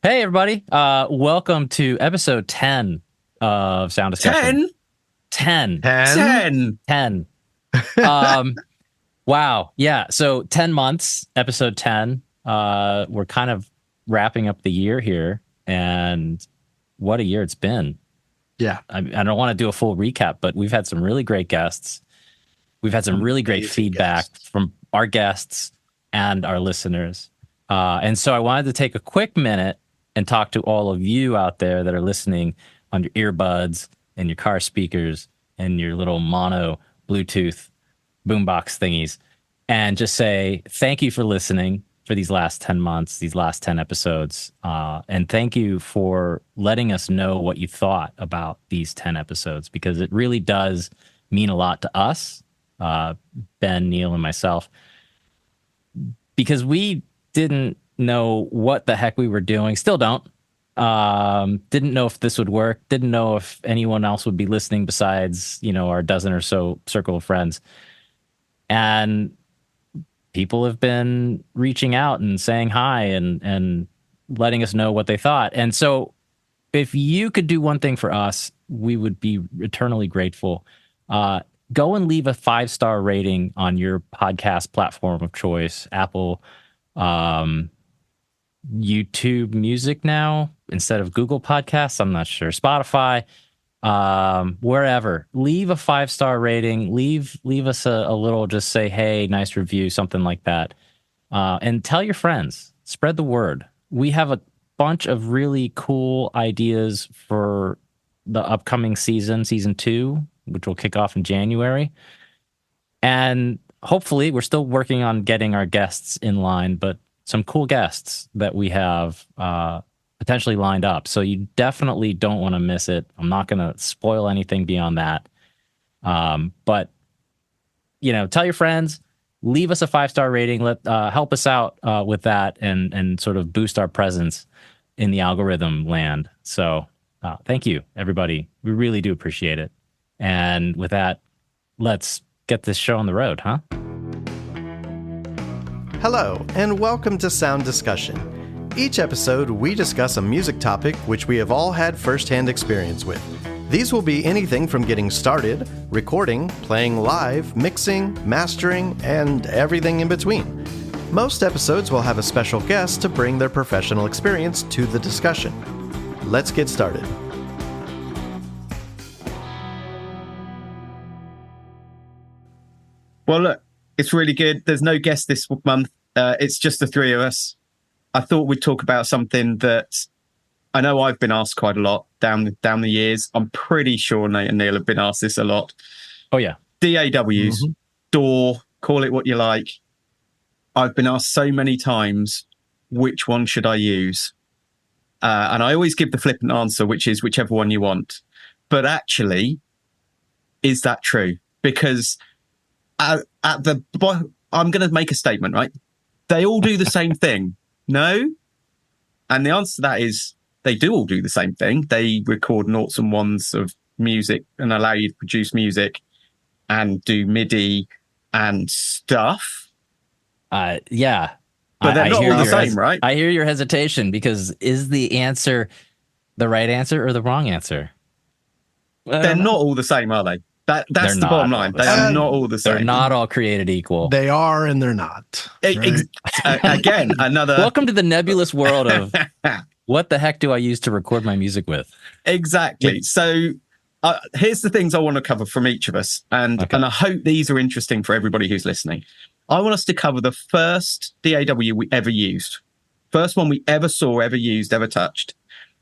Hey, everybody. Welcome to episode 10 of Sound Discussion. 10? 10? 10. Wow. Yeah. So 10 months, episode 10. We're kind of wrapping up the year here. And what a year it's been. Yeah. I don't want to do a full recap, but we've had some really great guests. We've had some really great feedback from our guests and our listeners. And so I wanted to take a quick minute and talk to all of you out there that are listening on your earbuds and your car speakers and your little mono Bluetooth boombox thingies, and just say thank you for listening for these last 10 months, these last 10 episodes. And thank you for letting us know what you thought about these 10 episodes, because it really does mean a lot to us, Ben, Neil, and myself, because we didn't know what the heck we were doing. Still don't. Didn't know if this would work. Didn't know if anyone else would be listening besides, our dozen or so circle of friends. And people have been reaching out and saying hi and letting us know what they thought. And so if you could do one thing for us, we would be eternally grateful. Go and leave a 5-star rating on your podcast platform of choice, Apple, YouTube Music now instead of Google Podcasts. I'm not sure. Spotify, wherever. Leave a 5-star rating. Leave us a little, just say, hey, nice review, something like that. And tell your friends. Spread the word. We have a bunch of really cool ideas for the upcoming season 2, which will kick off in January. And hopefully, we're still working on getting our guests in line, but some cool guests that we have potentially lined up. So you definitely don't want to miss it. I'm not going to spoil anything beyond that. But, tell your friends, leave us a 5-star rating. Help us out with that and sort of boost our presence in the algorithm land. So thank you, everybody. We really do appreciate it. And with that, let's get this show on the road, huh? Hello, and welcome to Sound Discussion. Each episode, we discuss a music topic which we have all had first-hand experience with. These will be anything from getting started, recording, playing live, mixing, mastering, and everything in between. Most episodes will have a special guest to bring their professional experience to the discussion. Let's get started. Well, look, it's really good. There's no guest this month. It's just the three of us. I thought we'd talk about something that I know I've been asked quite a lot down the years. I'm pretty sure Nate and Neil have been asked this a lot. Oh, yeah. DAWs, DAW, call it what you like. I've been asked so many times, which one should I use? And I always give the flippant answer, which is whichever one you want. But is that true? Because I'm going to make a statement, right? They all do the same thing. No? And the answer to that is they do all do the same thing. They record noughts and ones of music and allow you to produce music and do MIDI and stuff. Yeah. But they're not all the same, right? I hear your hesitation, because is the answer the right answer or the wrong answer? They're not all the same, are they? That's the bottom line. They are not all the same. They're not all created equal. They are and they're not. Right? Again, another... Welcome to the nebulous world of what the heck do I use to record my music with? Exactly. So here's the things I want to cover from each of us. And I hope these are interesting for everybody who's listening. I want us to cover the first DAW we ever used. First one we ever saw, ever used, ever touched.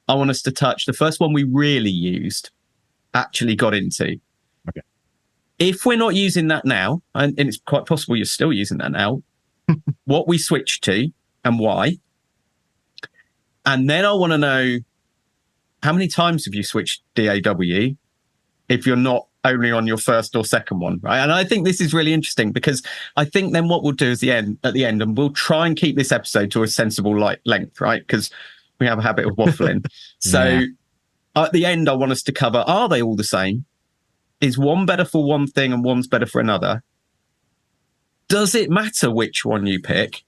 I want us to touch the first one we really used, actually got into. Okay. If we're not using that now, and it's quite possible you're still using that now, what we switched to and why. And then I want to know, how many times have you switched DAW if you're not only on your first or second one, right? And I think this is really interesting, because I think then what we'll do is at the end, and we'll try and keep this episode to a sensible length, right? Because we have a habit of waffling. So at the end, I want us to cover, are they all the same? Is one better for one thing and one's better for another? Does it matter which one you pick?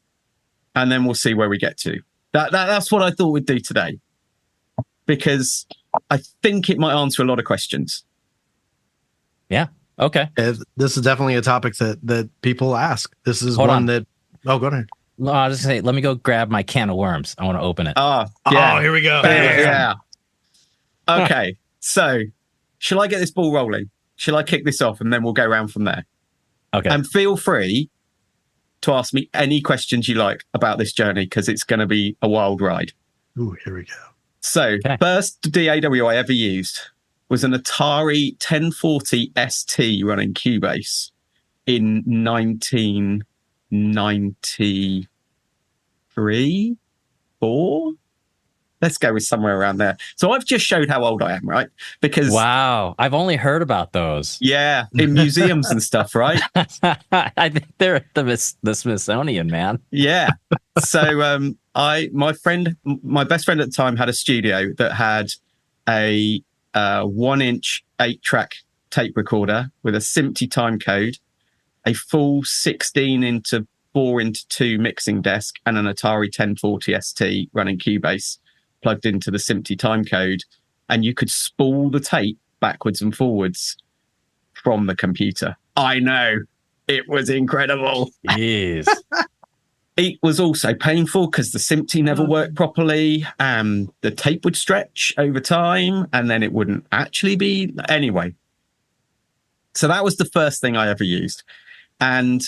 And then we'll see where we get to. That's what I thought we'd do today, because I think it might answer a lot of questions. Yeah. Okay. This is definitely a topic that people ask. This is Hold one on. that. Oh, go ahead. No, I was just say, let me go grab my can of worms. I want to open it. Oh, yeah. Oh, here we go. Yeah. Okay. So, shall I get this ball rolling? Shall I kick this off and then we'll go around from there? Okay. And feel free to ask me any questions you like about this journey, because it's going to be a wild ride. Ooh, here we go. So, first DAW I ever used was an Atari 1040 ST running Cubase in 1993, 4. Let's go with somewhere around there. So I've just showed how old I am, right? Because wow, I've only heard about those. Yeah, in museums and stuff, right? I think they're at the Smithsonian, man. Yeah. So my best friend at the time had a studio that had a 1-inch 8-track tape recorder with a SMPTE time code, a full 16:4:2 mixing desk, and an Atari 1040 ST running Cubase plugged into the SMPTE time code, and you could spool the tape backwards and forwards from the computer. I know, it was incredible. Jeez. It was also painful because the SMPTE never worked properly. The tape would stretch over time, and then it wouldn't actually be. Anyway, so that was the first thing I ever used. And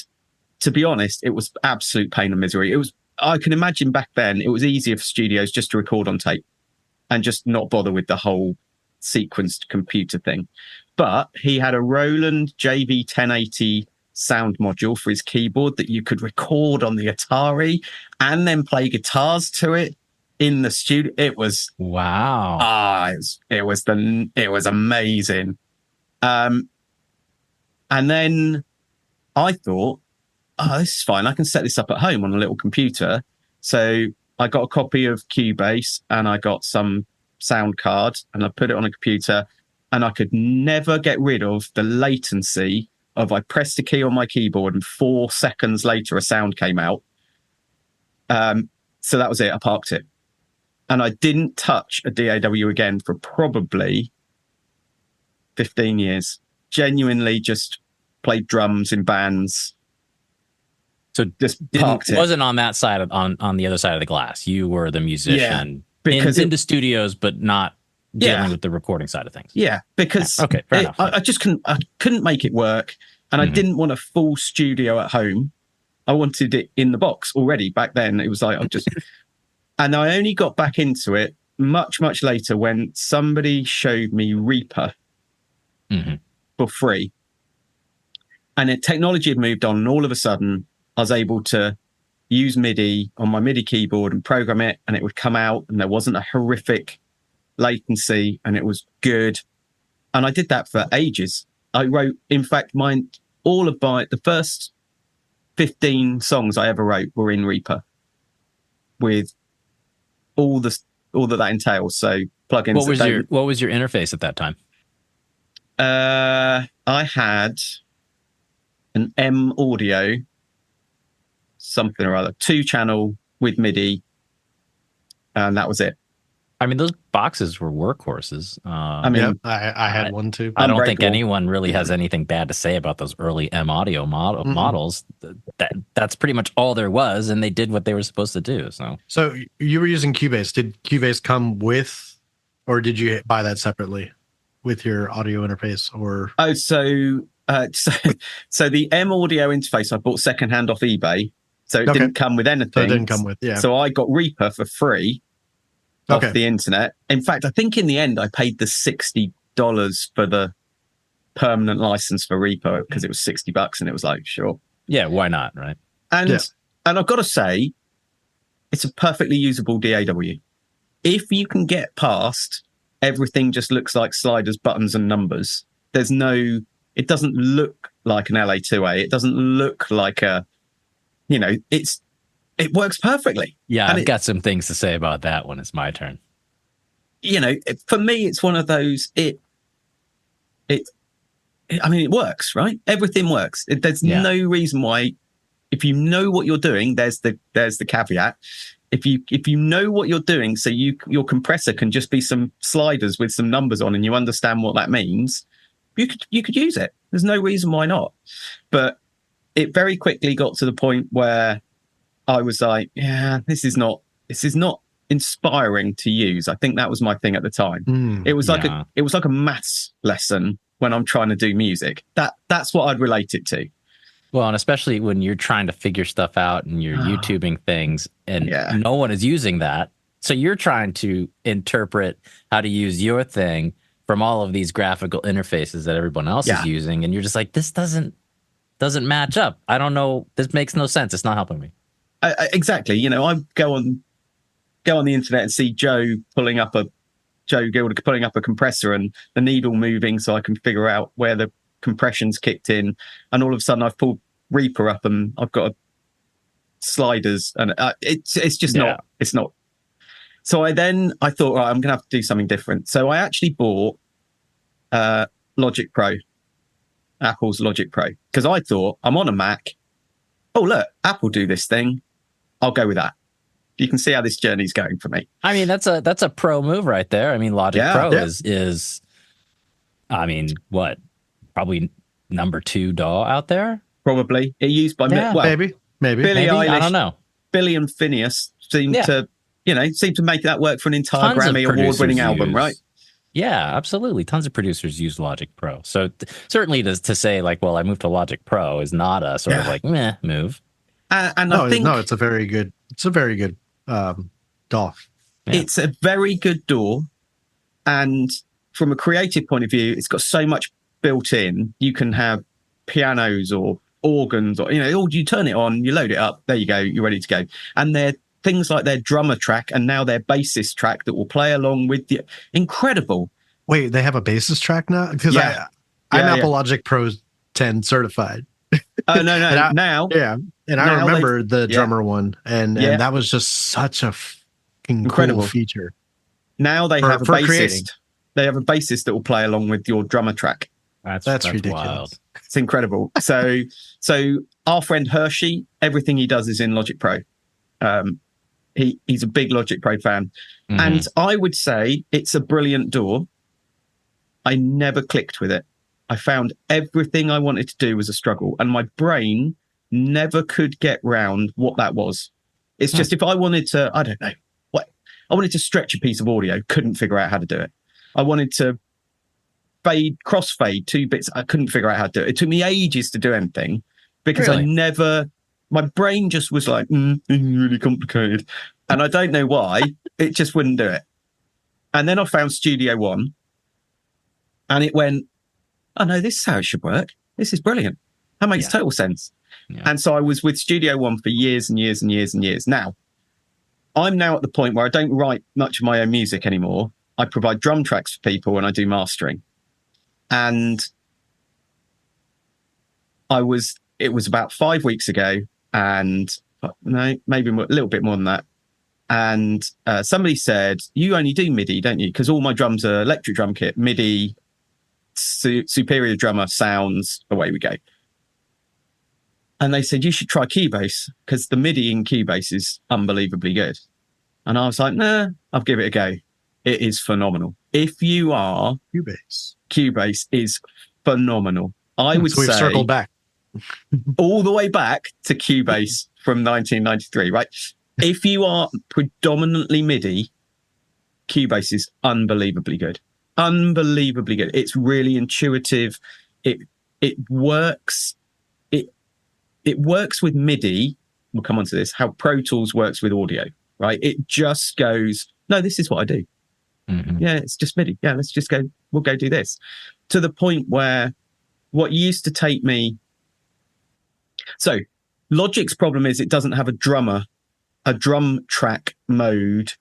to be honest, it was absolute pain and misery. I can imagine back then it was easier for studios just to record on tape and just not bother with the whole sequenced computer thing. But he had a Roland JV1080 sound module for his keyboard that you could record on the Atari and then play guitars to it in the studio. It was wow. It was amazing. And then I thought, oh, this is fine. I can set this up at home on a little computer. So I got a copy of Cubase and I got some sound card and I put it on a computer, and I could never get rid of the latency of I pressed a key on my keyboard and 4 seconds later a sound came out. So that was it. I parked it. And I didn't touch a DAW again for probably 15 years. Genuinely just played drums in bands. So just wasn't on that side on the other side of the glass. You were the musician because in the studios, but not dealing with the recording side of things. Yeah, because okay, fair enough. I just couldn't make it work, and I didn't want a full studio at home. I wanted it in the box already. Back then, it was like and I only got back into it much later when somebody showed me Reaper for free, and technology had moved on, and all of a sudden I was able to use MIDI on my MIDI keyboard and program it, and it would come out, and there wasn't a horrific latency, and it was good. And I did that for ages. I wrote, in fact, the first 15 songs I ever wrote were in Reaper, with all that entails. So plugins. What was your interface at that time? I had an M Audio, something or other, 2-channel with MIDI, and that was it. I mean, those boxes were workhorses. I had one too. I don't think anyone really has anything bad to say about those early M Audio models. That's pretty much all there was, and they did what they were supposed to do. So you were using Cubase. Did Cubase come with, or did you buy that separately with your audio interface? Or so the M Audio interface I bought secondhand off eBay, so it didn't come with anything. So it didn't come with, So I got Reaper for free off the internet. In fact, I think in the end I paid the $60 for the permanent license for Reaper because it was $60, and it was like, sure, yeah, why not, right? And I've got to say, it's a perfectly usable DAW. If you can get past everything just looks like sliders, buttons, and numbers. It doesn't look like an LA2A. It doesn't look like it works perfectly. Yeah, I've got some things to say about that when it's my turn. For me, it's one of those, it works, right? Everything works. There's no reason why, if you know what you're doing, there's the caveat. if you know what you're doing, so your compressor can just be some sliders with some numbers on, and you understand what that means, you could use it. There's no reason why not. But it very quickly got to the point where I was like, yeah, this is not inspiring to use. I think that was my thing at the time. It was like a maths lesson when I'm trying to do music. That's what I'd relate it to. Well, and especially when you're trying to figure stuff out and you're YouTubing things and no one is using that. So you're trying to interpret how to use your thing from all of these graphical interfaces that everyone else is using. And you're just like, this doesn't match up. I don't know. This makes no sense. It's not helping me. Exactly. You know, I go on the internet and see Joe Gilder pulling up a compressor and the needle moving so I can figure out where the compression's kicked in, and all of a sudden I've pulled Reaper up and I've got sliders, and it's just not. So I thought, right, I'm gonna have to do something different. So I actually bought Logic Pro, Apple's Logic Pro, because I thought, I'm on a Mac. Oh look, Apple do this thing. I'll go with that. You can see how this journey's going for me. I mean, that's a pro move right there. I mean, Logic Pro is I mean, what? Probably number 2 DAW out there. Probably. It used by maybe Billie Eilish, I don't know. Billy and Phineas seem to make that work for an entire Grammy award-winning album, right? Yeah, absolutely. Tons of producers use Logic Pro. So certainly to say like, well, I moved to Logic Pro is not a sort of like meh move. And I think it's a very good DAW. Yeah. It's a very good DAW, and from a creative point of view, it's got so much built in. You can have pianos or organs, or you turn it on, you load it up, there you go, you're ready to go. And they're things like their drummer track and now their bassist track that will play along with the incredible. Wait, they have a bassist track now? Because I'm Apple Logic Pro 10 certified. Oh no, now. Yeah. And I remember the drummer one, and that was just such a incredible feature. Now they have a bassist. Creating. They have a bassist that will play along with your drummer track. That's ridiculous. Wild. It's incredible. So our friend Hershey, everything he does is in Logic Pro. He's a big Logic Pro fan. Mm-hmm. And I would say it's a brilliant DAW. I never clicked with it. I found everything I wanted to do was a struggle, and my brain never could get round what that was. It's just if I wanted to, I don't know, I wanted to stretch a piece of audio, couldn't figure out how to do it. I wanted to crossfade 2 bits, I couldn't figure out how to do it. It took me ages to do anything because my brain just was like, it's really complicated. And I don't know why, it just wouldn't do it. And then I found Studio One, and it went, oh no, this is how it should work. This is brilliant. That makes total sense. Yeah. And so I was with Studio One for years and years and years and years. Now, I'm now at the point where I don't write much of my own music anymore. I provide drum tracks for people and I do mastering. And it was about 5 weeks ago, and no, maybe a little bit more than that. And somebody said, you only do MIDI, don't you? Because all my drums are electric drum kit, MIDI, superior drummer, sounds, away we go. And they said, you should try Cubase, because the MIDI in Cubase is unbelievably good. And I was like, nah, I'll give it a go. It is phenomenal. If you are... Cubase is phenomenal. I would say... We've circled back. all the way back to Cubase from 1993, right? If you are predominantly MIDI, Cubase is unbelievably good. Unbelievably good. It's really intuitive. It works. It works with MIDI. We'll come on to this. How Pro Tools works with audio, right? It just goes, no, this is what I do. Mm-hmm. Yeah, it's just MIDI. Yeah, we'll go do this. To the point where what used to take me... So Logic's problem is it doesn't have a drum track mode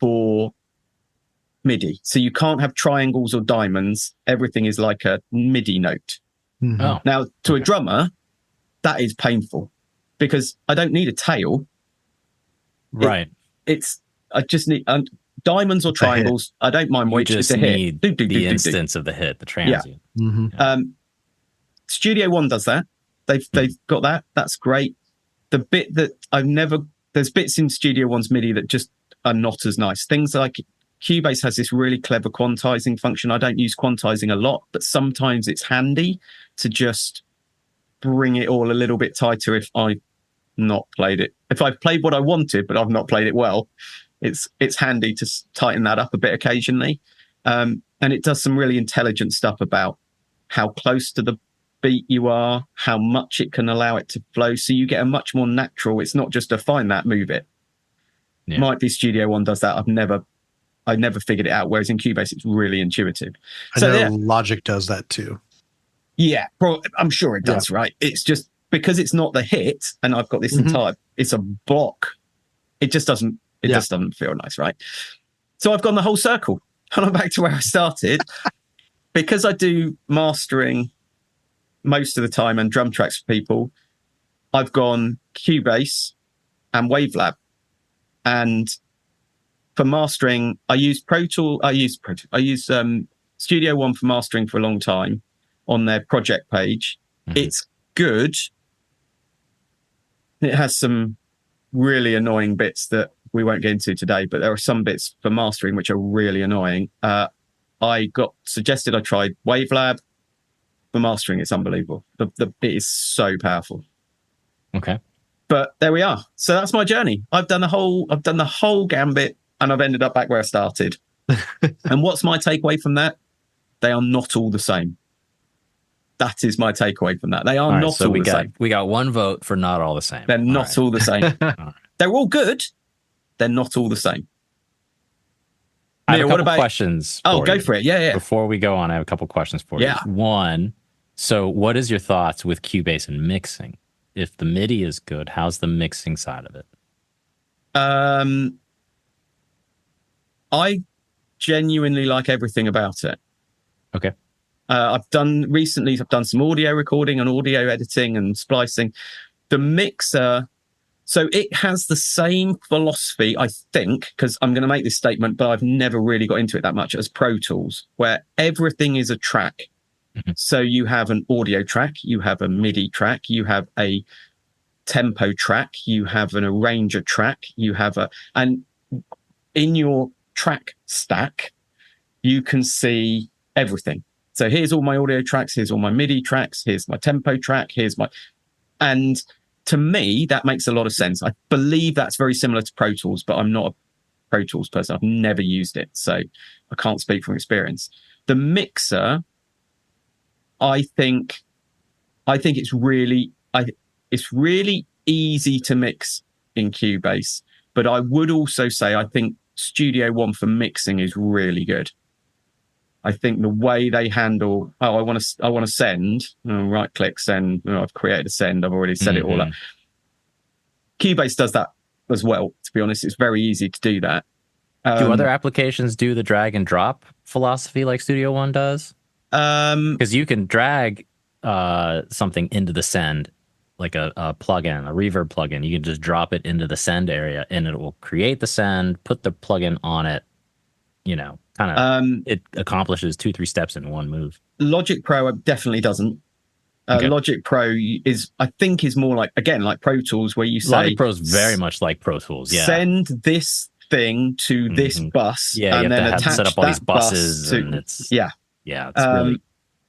for MIDI. So you can't have triangles or diamonds. Everything is like a MIDI note. Mm-hmm. Oh. Now, to a drummer, that is painful because I don't need a tail. Right. I just need diamonds or triangles. I don't mind which. Just need the instance of the hit, the transient. Yeah. Mm-hmm. Studio One does that. They've got that. That's great. The bit that I've never there's bits in Studio One's MIDI that just are not as nice. Things like Cubase has this really clever quantizing function. I don't use quantizing a lot, but sometimes it's handy to just bring it all a little bit tighter if I've not played it. If I've played what I wanted, but I've not played it well, it's handy to tighten that up a bit occasionally. And it does some really intelligent stuff about how close to the beat you are, how much it can allow it to flow. So you get a much more natural, it's not just a find that, move it. Yeah. Might be Studio One does that. I never figured it out. Whereas in Cubase, it's really intuitive. I know Logic does that too. Yeah, I'm sure it does, right? It's just because it's not the hit and I've got this entire, it's a block. It just doesn't feel nice, right? So I've gone the whole circle and I'm back to where I started. Because I do mastering most of the time and drum tracks for people, I've gone Cubase and Wavelab. And for mastering, I use Studio One for mastering for a long time on their project page. It's good. It has some really annoying bits that we won't get into today, but there are some bits for mastering which are really annoying. I got suggested I tried Wavelab. For mastering, it's unbelievable. It is so powerful. Okay. But there we are. So that's my journey. I've done the whole gambit and I've ended up back where I started. And what's my takeaway from that? They are not all the same. That is my takeaway from that. They are not all the same. We got one vote for not all the same. They're not all the same. They're all good. They're not all the same. I have a couple questions. Oh, go for it. Yeah. Before we go on, I have a couple questions for you. One, so what is your thoughts with Cubase and mixing? If the MIDI is good, how's the mixing side of it? I genuinely like everything about it. Okay. I've done some audio recording and audio editing and splicing. The mixer, so it has the same philosophy, I think, because I'm going to make this statement, but I've never really got into it that much, as Pro Tools, where everything is a track. So you have an audio track, you have a MIDI track, you have a tempo track, you have an arranger track, and in your track stack, you can see everything. So here's all my audio tracks, here's all my MIDI tracks, here's my tempo track, and to me, that makes a lot of sense. I believe that's very similar to Pro Tools, but I'm not a Pro Tools person. I've never used it, so I can't speak from experience. The mixer, I think it's really easy to mix in Cubase, but I would also say I think Studio One for mixing is really good. I think the way they handle, I want to send, right click, send. I've created a send. I've already set it all up. Cubase does that as well. To be honest, it's very easy to do that. Do other applications do the drag and drop philosophy like Studio One does? Because you can drag something into the send, like a plugin, a reverb plugin. You can just drop it into the send area, and it will create the send, put the plugin on it. Kind of it accomplishes 2-3 steps in one move. Logic Pro definitely doesn't. Okay. Logic Pro is more like Pro Tools, where you say Logic Pro is very much like Pro Tools. Yeah. Send this thing to this bus, and then attach set up all these buses, and it's it's really.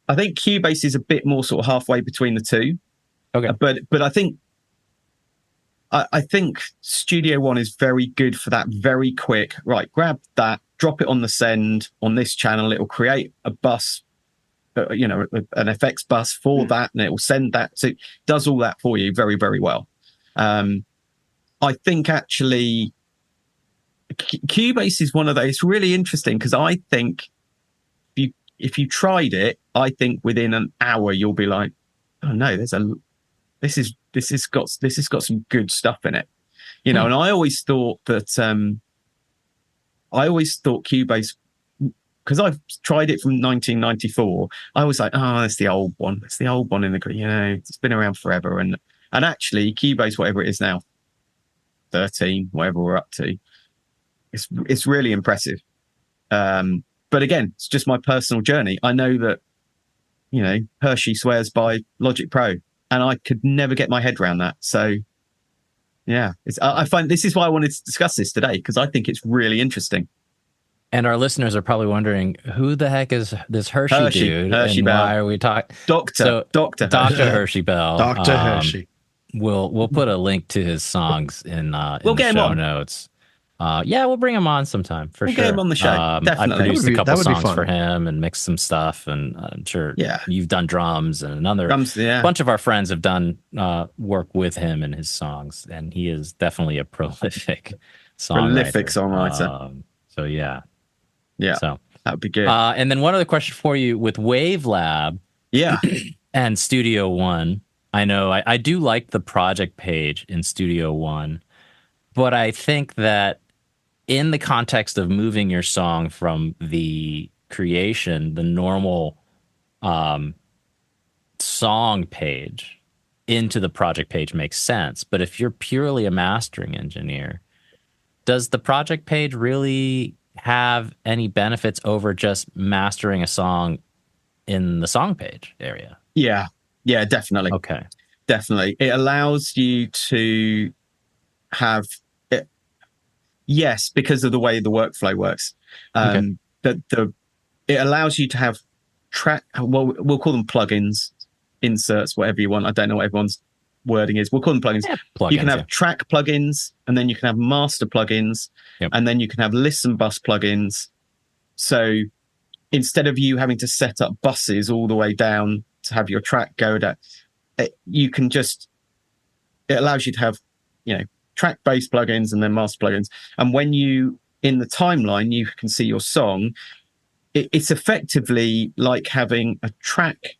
I think Cubase is a bit more sort of halfway between the two. Okay, but I think Studio One is very good for that very quick. Right, grab that, drop it on the send on this channel. It'll create a bus, an FX bus for that, and it will send that. So it does all that for you very, very well. I think actually Cubase is one of those. It's really interesting because I think if you tried it, I think within an hour you'll be like, oh no, this has got some good stuff in it, And I always thought that Cubase, because I've tried it from 1994. I was like, oh, that's the old one. It's the old one in the it's been around forever. And actually, Cubase, whatever it is now, 13, whatever we're up to, it's really impressive. But again, it's just my personal journey. I know that Hershey swears by Logic Pro, and I could never get my head around that. So, Yeah. I find this is why I wanted to discuss this today, because I think it's really interesting. And our listeners are probably wondering, who the heck is this Hershey dude? Hershey and Bell. why are we talking? Dr. Hershey Bell. Dr. Hershey. We'll put a link to his songs in We'll the get him show on. notes. Yeah, we'll bring him on sometime for We'll sure. get him on the show. I Definitely. produced a couple That would be songs fun. for him and mixed some stuff, and I'm sure Yeah. you've done drums, and bunch of our friends have done work with him and his songs, and he is definitely a prolific songwriter. So yeah. So that would be good. And then one other question for you with Wavelab, and Studio One. I know I do like the project page in Studio One, but I think that in the context of moving your song from the creation, the normal song page into the project page makes sense. But if you're purely a mastering engineer, does the project page really have any benefits over just mastering a song in the song page area? Yeah, definitely. Okay. Definitely. It allows you to have it. Yes, because of the way the workflow works. It allows you to have we'll call them plugins, inserts, whatever you want. I don't know what everyone's wording is. We'll call them plugins. You can have track plugins, and then you can have master plugins, and then you can have listen bus plugins. So instead of you having to set up buses all the way down to have your track go down, you can just, it allows you to have, track-based plugins and then master plugins. And when you, in the timeline, you can see your song, it's effectively like having a track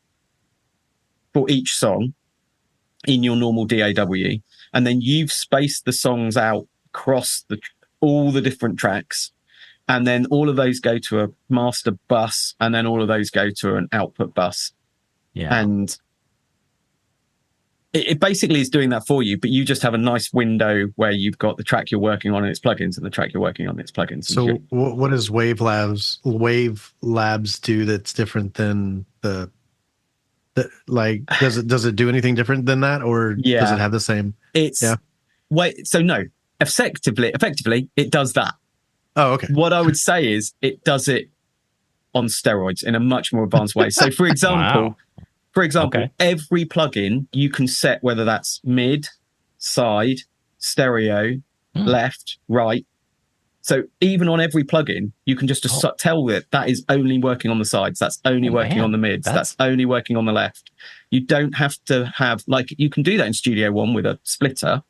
for each song in your normal DAW, and then you've spaced the songs out across all the different tracks, and then all of those go to a master bus, and then all of those go to an output bus. And it basically is doing that for you, but you just have a nice window where you've got the track you're working on and its plugins, and the track you're working on and its plugins. So what does Wavelabs do that's different than does it do anything different than that, or does it have the same? No, effectively it does that. Oh, okay. What I would say is it does it on steroids in a much more advanced way. So for example, every plugin you can set, whether that's mid, side, stereo, left, right. So even on every plugin, you can just tell that is only working on the sides. That's only working on the mids. That's only working on the left. You don't have to have, you can do that in Studio One with a splitter,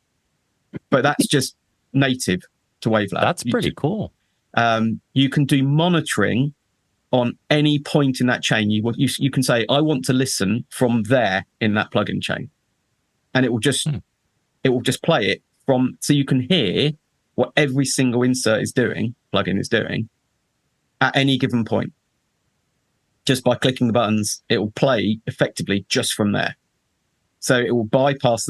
but that's just native to Wavelab. That's pretty cool. You can do monitoring on any point in that chain. You can say, I want to listen from there in that plugin chain, and it will just play it from, so you can hear what every single plugin is doing at any given point. Just by clicking the buttons, it will play effectively just from there. So it will bypass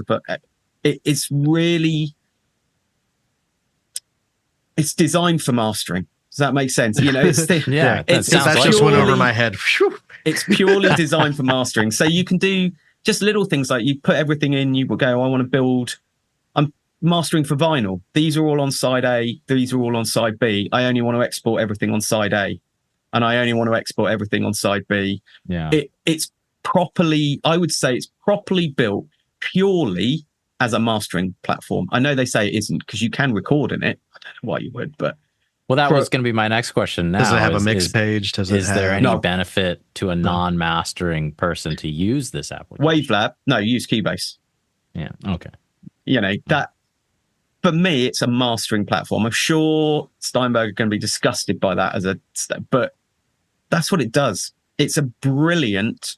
it's designed for mastering. Does that make sense? It's that just went over my head. It's purely designed for mastering. So you can do just little things like you put everything in, you will go, I want to build, I'm mastering for vinyl. These are all on side A. These are all on side B. I only want to export everything on side A, and I only want to export everything on side B. Yeah. It's properly, I would say it's properly built purely as a mastering platform. I know they say it isn't because you can record in it. I don't know why you would, but well, that was going to be my next question. Now, does it have a mix page? Is there any benefit to a non-mastering person to use this application? Wavelab, no, use Keybase. Yeah. Okay. That for me, it's a mastering platform. I'm sure Steinberg are going to be disgusted by that but that's what it does. It's a brilliant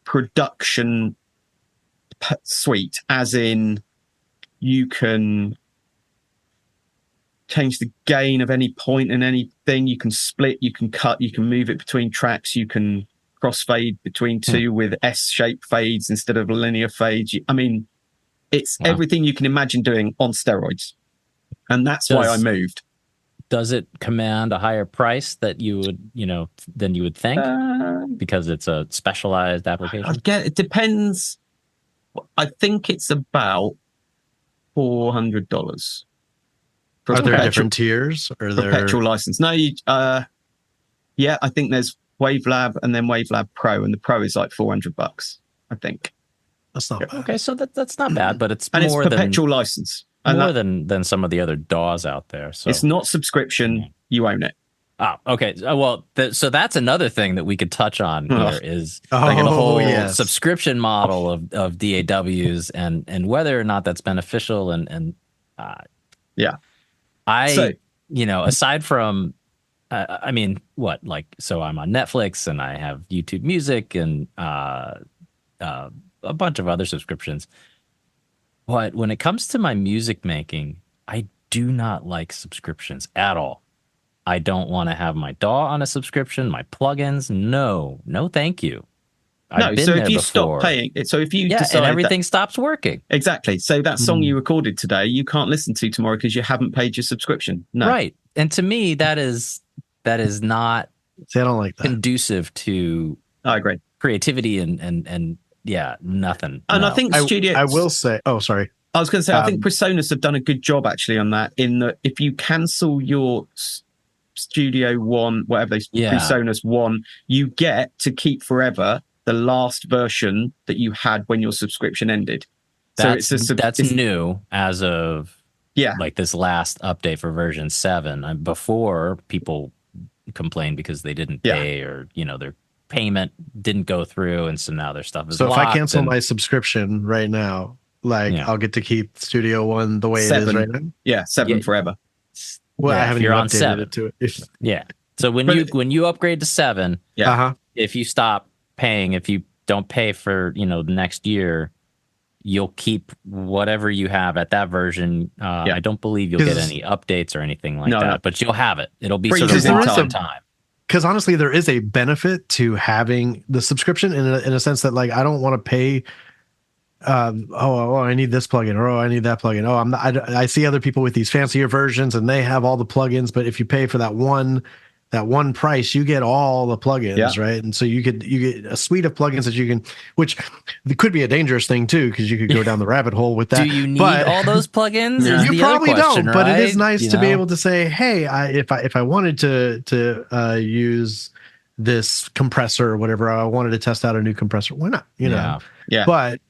production suite, as in you can change the gain of any point in anything. You can split, you can cut, you can move it between tracks, you can crossfade between two with S-shaped fades instead of linear fades. It's everything you can imagine doing on steroids. And that's why I moved. Does it command a higher price that you would, than you would think? Because it's a specialized application? It depends. I think it's about $400. Are there different tiers? Or perpetual license? No, yeah, I think there's Wavelab and then Wavelab Pro, and the Pro is like $400, I think. That's not bad. Okay, so that's not bad, but it's and more it's perpetual license. And more than some of the other DAWs out there. So it's not subscription; you own it. Oh, okay. Well, so that's another thing that we could touch on here is the whole subscription model of DAWs and whether or not that's beneficial and yeah. Aside from, I mean, so I'm on Netflix and I have YouTube Music and a bunch of other subscriptions. But when it comes to my music making, I do not like subscriptions at all. I don't want to have my DAW on a subscription, my plugins. No, thank you. No, so if you stop paying, so if you decide and everything stops working. Exactly. So that song you recorded today, you can't listen to tomorrow because you haven't paid your subscription. No. Right. And to me, that is not See, I don't like that. conducive to I agree. Creativity and yeah, nothing. And I think studios... I will say... Oh, sorry. I was going to say, I think Presonus have done a good job actually on that, in that if you cancel your Studio One, whatever Presonus One, you get to keep forever the last version that you had when your subscription ended. That's new as of like this last update for version 7. Before, people complained because they didn't pay or their payment didn't go through, and so now their stuff is so locked. If I cancel my subscription right now, I'll get to keep Studio One the way 7. it is right now. Yeah, 7 forever. Well, I haven't even on updated 7. it to it. Yeah. So when you upgrade to 7, if you stop paying, if you don't pay for the next year, you'll keep whatever you have at that version. I don't believe you'll get any updates or anything like that, but you'll have it. It'll be sort of one time. Because honestly, there is a benefit to having the subscription in a sense that I don't want to pay. I need this plugin, or I need that plugin. I see other people with these fancier versions and they have all the plugins, but if you pay for that one price, you get all the plugins, right? And so you get a suite of plugins that you can, which could be a dangerous thing too, because you could go down the rabbit hole with that. Do you need all those plugins? You probably don't, but it is nice to be able to say, hey, if I wanted to use this compressor or whatever, I wanted to test out a new compressor, why not? Yeah. But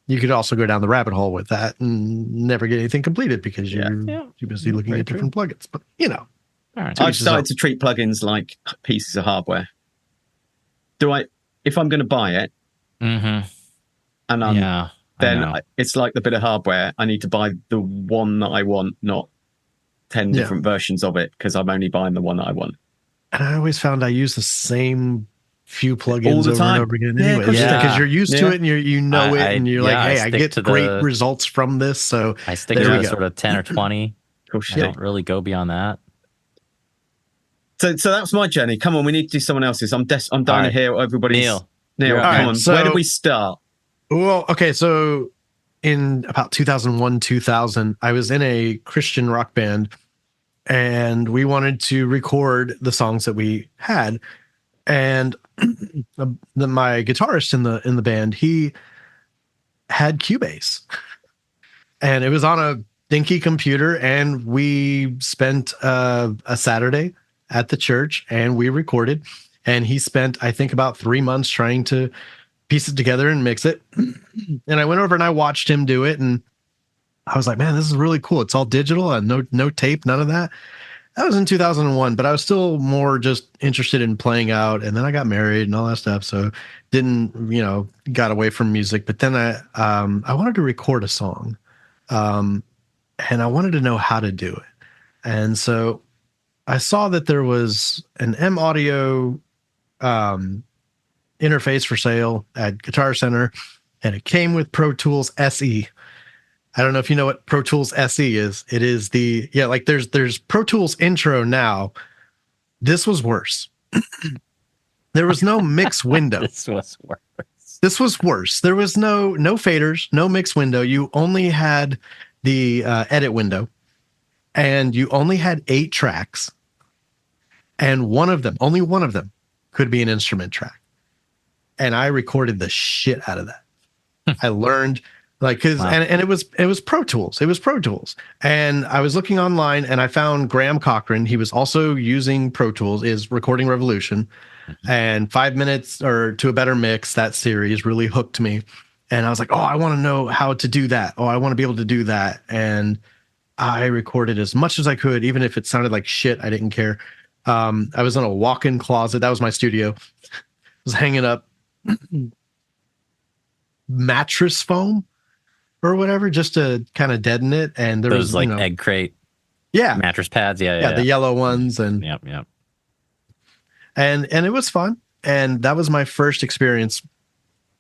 you could also go down the rabbit hole with that and never get anything completed because you're busy looking at different plugins. But all right. I've started to treat plugins like pieces of hardware. If I'm going to buy it, and it's like the bit of hardware, I need to buy the one that I want, not 10 different versions of it, because I'm only buying the one that I want. And I always found I use the same few plugins all the time. And over again anyway. Because you're used to it and you know it, and you're like, hey, I get great results from this. So I stick to sort of 10 or 20. I don't really go beyond that. So that's my journey. Come on, we need to do someone else's. I'm dying to hear what everybody's. Neil, come on. Where do we start? Well, okay, so in about 2001, 2000, I was in a Christian rock band, and we wanted to record the songs that we had. And my guitarist in the band, he had Cubase, and it was on a dinky computer, and we spent a Saturday at the church and we recorded, and he spent, I think, about 3 months trying to piece it together and mix it. And I went over and I watched him do it, and I was like, man, this is really cool. It's all digital and no tape, none of that. That was in 2001, but I was still more just interested in playing out. And then I got married and all that stuff. So didn't, got away from music. But then I wanted to record a song, and I wanted to know how to do it. And so I saw that there was an M Audio interface for sale at Guitar Center, and it came with Pro Tools SE. I don't know if you know what Pro Tools SE is. It is there's Pro Tools Intro now. This was worse. There was no mix window. This was worse. There was no faders, no mix window. You only had the edit window, and you only had 8 tracks, and only one of them could be an instrument track. And I recorded the shit out of that. I learned Like, cause, Wow. and it was Pro Tools. It was Pro Tools. And I was looking online and I found Graham Cochran. He was also using Pro Tools, is Recording Revolution. And 5 Minutes or to a Better Mix, that series really hooked me. And I was like, oh, I want to know how to do that. Oh, I want to be able to do that. And I recorded as much as I could, even if it sounded like shit. I didn't care. I was in a walk-in closet. That was my studio. I was hanging up mattress foam or whatever, just to kind of deaden it. And there Those was like egg crate mattress pads. Yeah. the yellow ones. And Yep. and it was fun. And that was my first experience.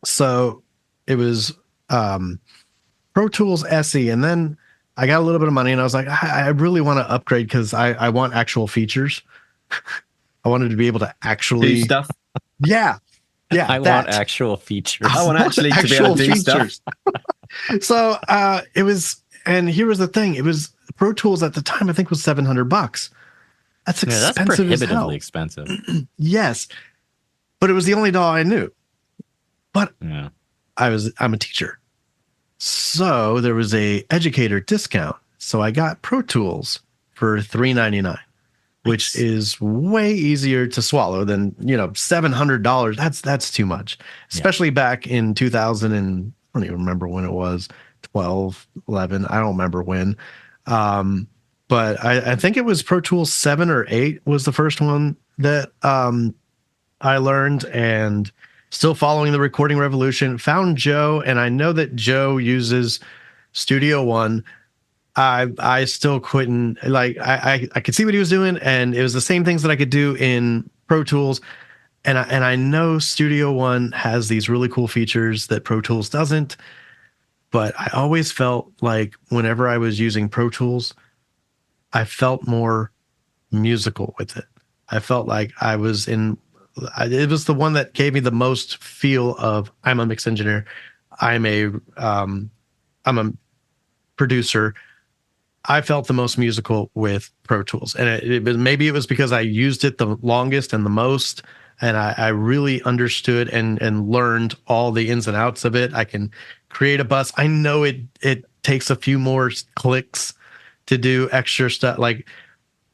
So it was Pro Tools SE. And then I got a little bit of money and I was like, I really want to upgrade because I want actual features. I wanted to be able to actually do stuff. Yeah. I want actual features. I want actually to be able to do stuff. So it was, and here was the thing. It was Pro Tools at the time, I think was $700. That's expensive. That's prohibitively as hell. expensive. Yes. But it was the only DAW I knew. But Yeah. I'm a teacher. So there was a educator discount. So I got Pro Tools for $399, which is way easier to swallow than, $700. That's too much, especially back in 2000 and I don't even remember when it was, 12, 11. I don't remember when. But I think it was Pro Tools 7 or 8 was the first one that I learned, and still following the Recording Revolution. Found Joe, and I know that Joe uses Studio One. I still couldn't, like, I could see what he was doing, and it was the same things that I could do in Pro Tools. And I know Studio One has these really cool features that Pro Tools doesn't, but I always felt like whenever I was using Pro Tools, I felt more musical with it. I felt like it was the one that gave me the most feel of I'm a mix engineer. I'm a producer. I felt the most musical with Pro Tools, and maybe it was because I used it the longest and the most, and I really understood and learned all the ins and outs of it. I can create a bus. I know it takes a few more clicks to do extra stuff. Like,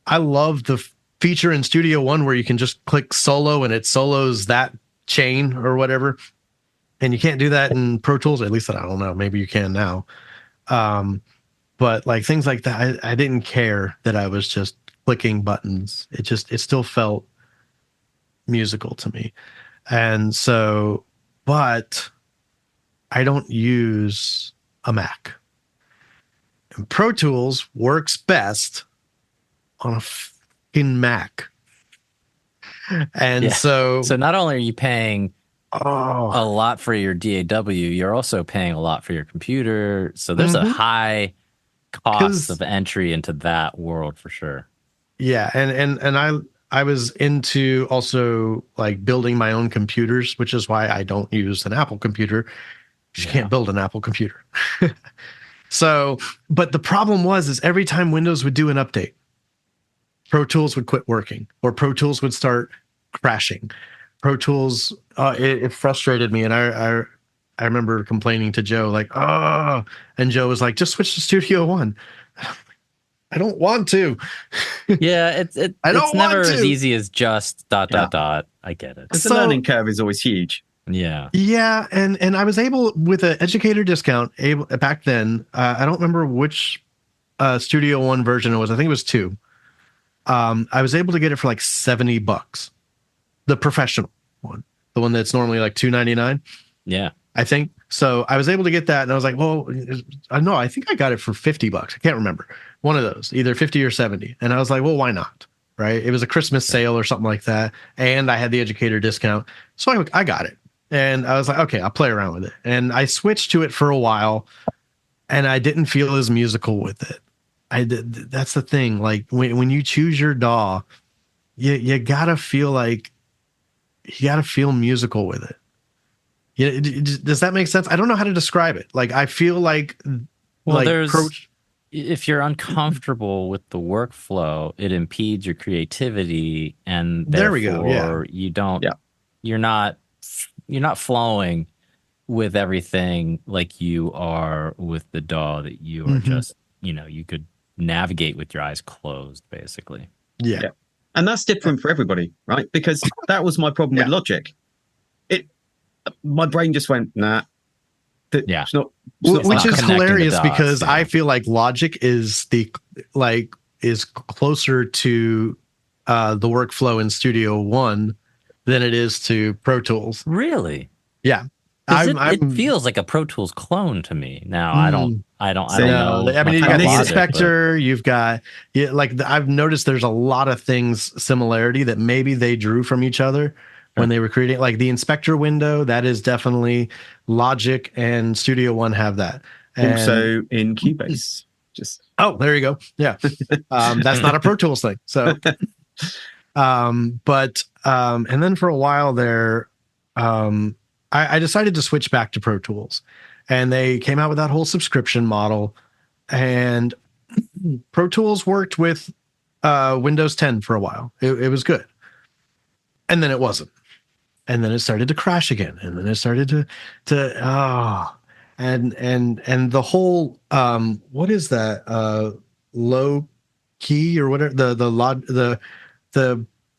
I love the feature in Studio One where you can just click solo and it solos that chain or whatever, and you can't do that in Pro Tools. At least I don't know. Maybe you can now. But like things like that, I didn't care that I was just clicking buttons. It still felt musical to me. And so, but I don't use a Mac. And Pro Tools works best on a fucking Mac. And so not only are you paying a lot for your DAW, you're also paying a lot for your computer. So there's a high cost of entry into that world for sure. Yeah, and I was into also like building my own computers, which is why I don't use an Apple computer. You can't build an Apple computer. So, but the problem is every time Windows would do an update, Pro Tools would quit working, or Pro Tools would start crashing. Pro Tools, it frustrated me, and I remember complaining to Joe, like, and Joe was like, just switch to Studio One. I don't want to. Yeah, it's never as easy as just ... I get it. The learning curve is always huge. Yeah. Yeah, and I was able, with an educator discount, back then, I don't remember which Studio One version it was. I think it was 2. I was able to get it for like $70. The professional one, the one that's normally like $299. Yeah, I think so. I was able to get that, and I was like, well, no, I think I got it for $50. I can't remember, one of those, either 50 or 70. And I was like, well, why not? Right? It was a Christmas sale or something like that, and I had the educator discount, so I got it. And I was like, okay, I'll play around with it. And I switched to it for a while, and I didn't feel as musical with it. That's the thing. Like when you choose your DAW, you gotta feel like you gotta feel musical with it. Yeah, does that make sense? I don't know how to describe it. Like, I feel like, if you're uncomfortable with the workflow, it impedes your creativity, and there we go. Yeah, you don't. Yeah. You're not flowing with everything like you are with the DAW, that you are just, you could navigate with your eyes closed, basically. Yeah. And that's different for everybody, right? Because that was my problem with Logic. My brain just went, nah. It's not, which is hilarious because yeah. I feel like Logic is is closer to the workflow in Studio One than it is to Pro Tools. Really? Yeah. It feels like a Pro Tools clone to me. Now I don't know. I mean, you got the inspector. You've got I've noticed there's a lot of things similarity that maybe they drew from each other when they were creating, like the inspector window. That is definitely Logic, and Studio One have that. And also in Cubase. There you go. Yeah, that's not a Pro Tools thing. So, and then for a while there, I decided to switch back to Pro Tools, and they came out with that whole subscription model, and Pro Tools worked with Windows 10 for a while. It was good. And then it wasn't. And then it started to crash again. And then it started and the whole what is that? Low key or whatever, the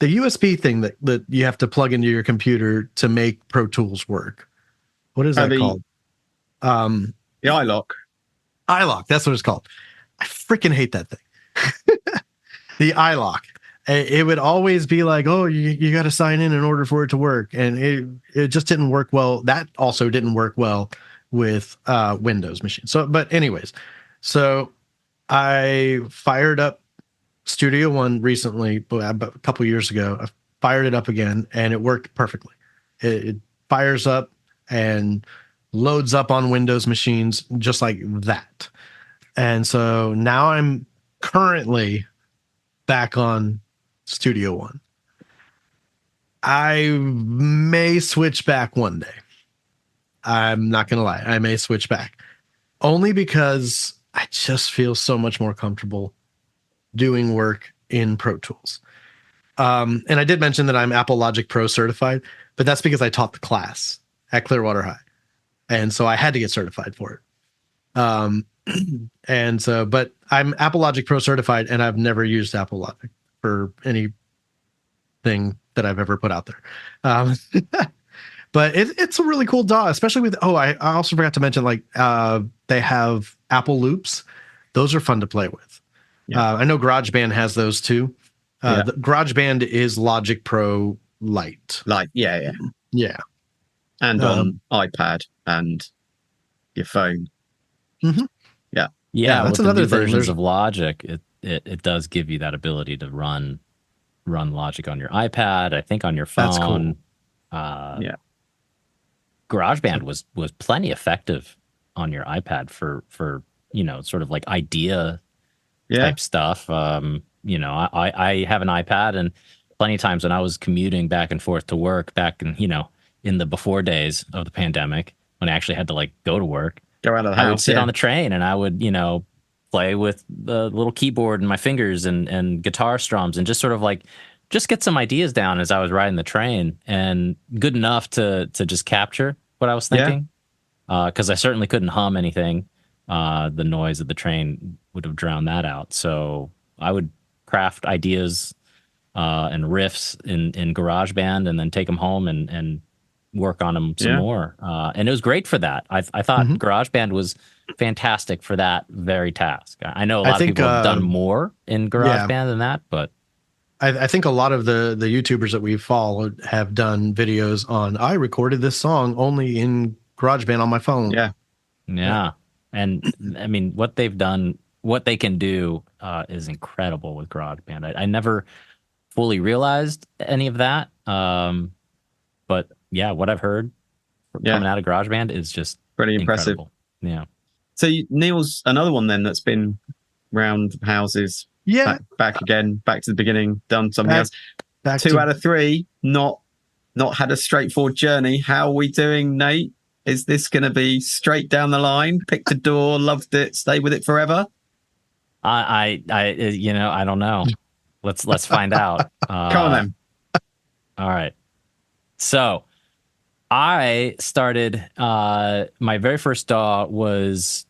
USB thing that you have to plug into your computer to make Pro Tools work. What is that called? The iLock. iLock, that's what it's called. I freaking hate that thing. The iLock. It would always be like, oh, you got to sign in order for it to work. And it just didn't work well. That also didn't work well with Windows machines. But anyways, so I fired up Studio One recently, about a couple years ago. I fired it up again, and it worked perfectly. It fires up and loads up on Windows machines just like that. And so now I'm currently back on Studio One. I may switch back one day. I'm not going to lie. I may switch back only because I just feel so much more comfortable doing work in Pro Tools. And I did mention that I'm Apple Logic Pro certified, but that's because I taught the class at Clearwater High. And so I had to get certified for it. And so, but I'm Apple Logic Pro certified, and I've never used Apple Logic for anything that I've ever put out there. But it's a really cool DAW, especially with, I also forgot to mention, they have Apple loops. Those are fun to play with. Yeah. I know GarageBand has those too. The GarageBand is Logic Pro Lite. Yeah. And on iPad and your phone. Mm-hmm. Yeah, that's with another the new thing. versions of Logic, it does give you that ability to run Logic on your iPad. I think on your phone. That's cool. GarageBand was plenty effective on your iPad for sort of like idea type stuff. I have an iPad, and plenty of times when I was commuting back and forth to work back in the before days of the pandemic, when I actually had to go to work, go out of the house, I would sit on the train and I would play with the little keyboard and my fingers and guitar strums and just sort of just get some ideas down as I was riding the train, and good enough to just capture what I was thinking. Because I certainly couldn't hum anything. The noise of the train would have drowned that out. So I would craft ideas and riffs in GarageBand and then take them home and work on them some more. And it was great for that. I thought GarageBand was fantastic for that very task. I know a lot of people have done more in GarageBand than that, but I think a lot of the YouTubers that we've followed have done videos on, I recorded this song only in GarageBand on my phone. Yeah. And I mean, what they've done, what they can do is incredible with GarageBand. I never fully realized any of that. But yeah, what I've heard coming out of GarageBand is just pretty impressive. Incredible. Yeah. So Neil's another one then that's been round houses. Back again, back to the beginning, done something else. 2 out of 3, not had a straightforward journey. How are we doing, Nate? Is this going to be straight down the line? Picked a DAW, loved it, stay with it forever? I don't know. Let's find out. Come on then. All right. So I started, my very first DAW was,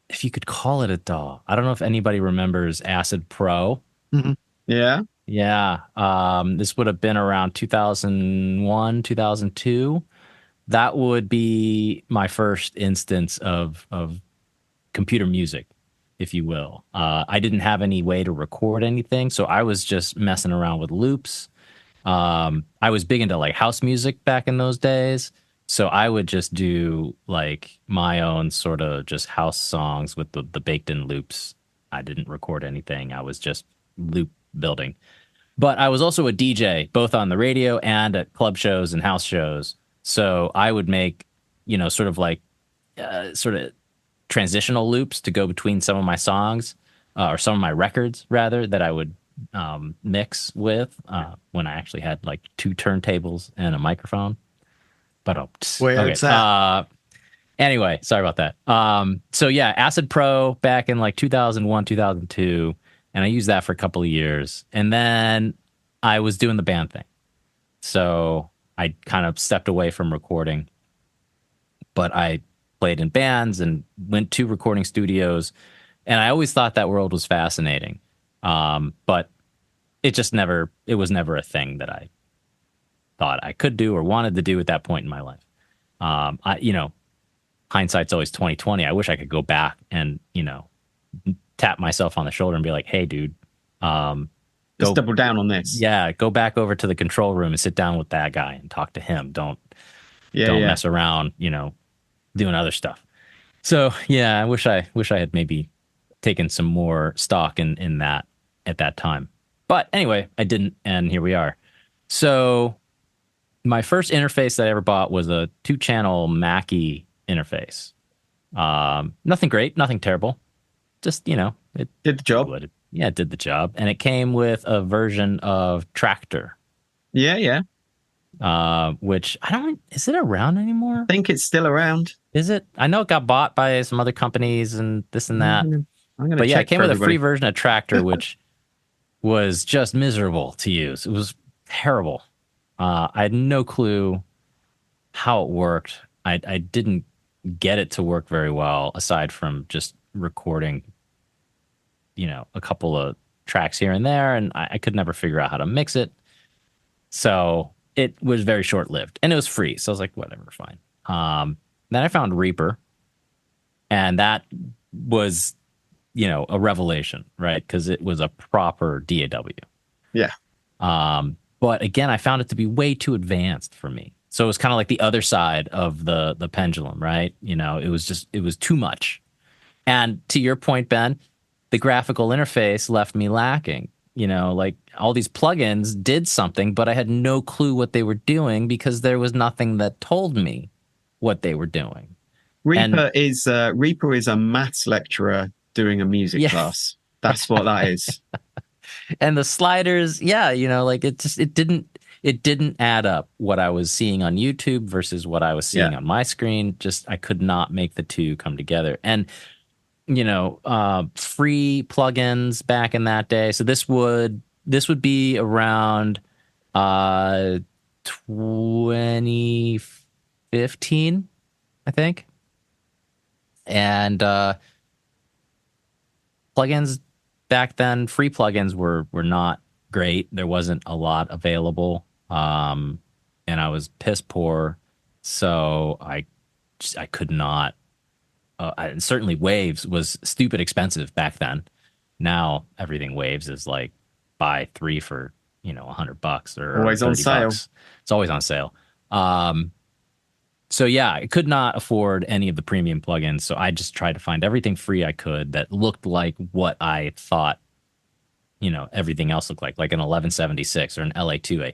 if you could call it a DAW. I don't know if anybody remembers Acid Pro. Mm-hmm. Yeah. Yeah. This would have been around 2001, 2002. That would be my first instance of computer music, if you will. I didn't have any way to record anything, so I was just messing around with loops. I was big into like house music back in those days, so I would just do like my own sort of just house songs with the baked in loops. I didn't record anything. I was just loop building. But I was also a DJ, both on the radio and at club shows and house shows. So I would make, sort of like sort of transitional loops to go between some of my songs, or some of my records rather, that I would mix with when I actually had like two turntables and a microphone. But Where's that? Anyway, sorry about that. So yeah, Acid Pro back in like 2001, 2002, and I used that for a couple of years, and then I was doing the band thing. So I kind of stepped away from recording, but I played in bands and went to recording studios, and I always thought that world was fascinating. But it was never a thing that I thought I could do or wanted to do at that point in my life. Hindsight's always 2020. I wish I could go back and, tap myself on the shoulder and be like, hey, dude, let's double down on this. Yeah, go back over to the control room and sit down with that guy and talk to him. Don't mess around, doing other stuff. So yeah, I wish I had maybe taken some more stock in that at that time. But anyway, I didn't, and here we are. So my first interface that I ever bought was a 2-channel Mackie interface. Nothing great, nothing terrible. Just, it did the job. It did the job. And it came with a version of Tractor. Yeah. Which is it around anymore? I think it's still around. Is it? I know it got bought by some other companies and this and that. But yeah, it came with a free version of Tractor, which was just miserable to use. It was terrible. I had no clue how it worked. I didn't get it to work very well, aside from just recording, a couple of tracks here and there, and I could never figure out how to mix it. So it was very short-lived, and it was free. So I was like, whatever, fine. Then I found Reaper, and that was, a revelation, right? Because it was a proper DAW. Yeah. But again, I found it to be way too advanced for me. So it was kind of like the other side of the pendulum, right? It was too much. And to your point, Ben, the graphical interface left me lacking. Like all these plugins did something, but I had no clue what they were doing because there was nothing that told me what they were doing. Reaper is a maths lecturer doing a music class. That's what that is. And the sliders, like it didn't add up what I was seeing on YouTube versus what I was seeing on my screen. I could not make the two come together. And free plugins back in that day. So this would be around 2015, I think. And plugins back then, free plugins were not great. There wasn't a lot available, and I was piss poor, so I could not. And certainly Waves was stupid expensive back then. Now everything Waves is like buy 3 for $100 or always on sale. Bucks. It's always on sale. So yeah, I could not afford any of the premium plugins. So I just tried to find everything free I could that looked like what I thought, everything else looked like an 1176 or an LA2A.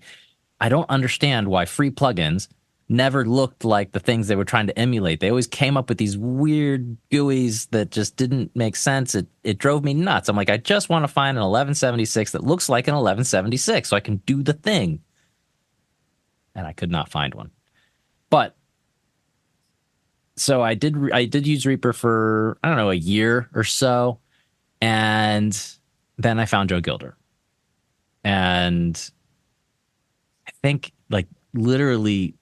I don't understand why free plugins never looked like the things they were trying to emulate. They always came up with these weird GUIs that just didn't make sense. It drove me nuts. I'm like, I just want to find an 1176 that looks like an 1176 so I can do the thing. And I could not find one. But so I did use Reaper for, I don't know, a year or so. And then I found Joe Gilder. And I think like literally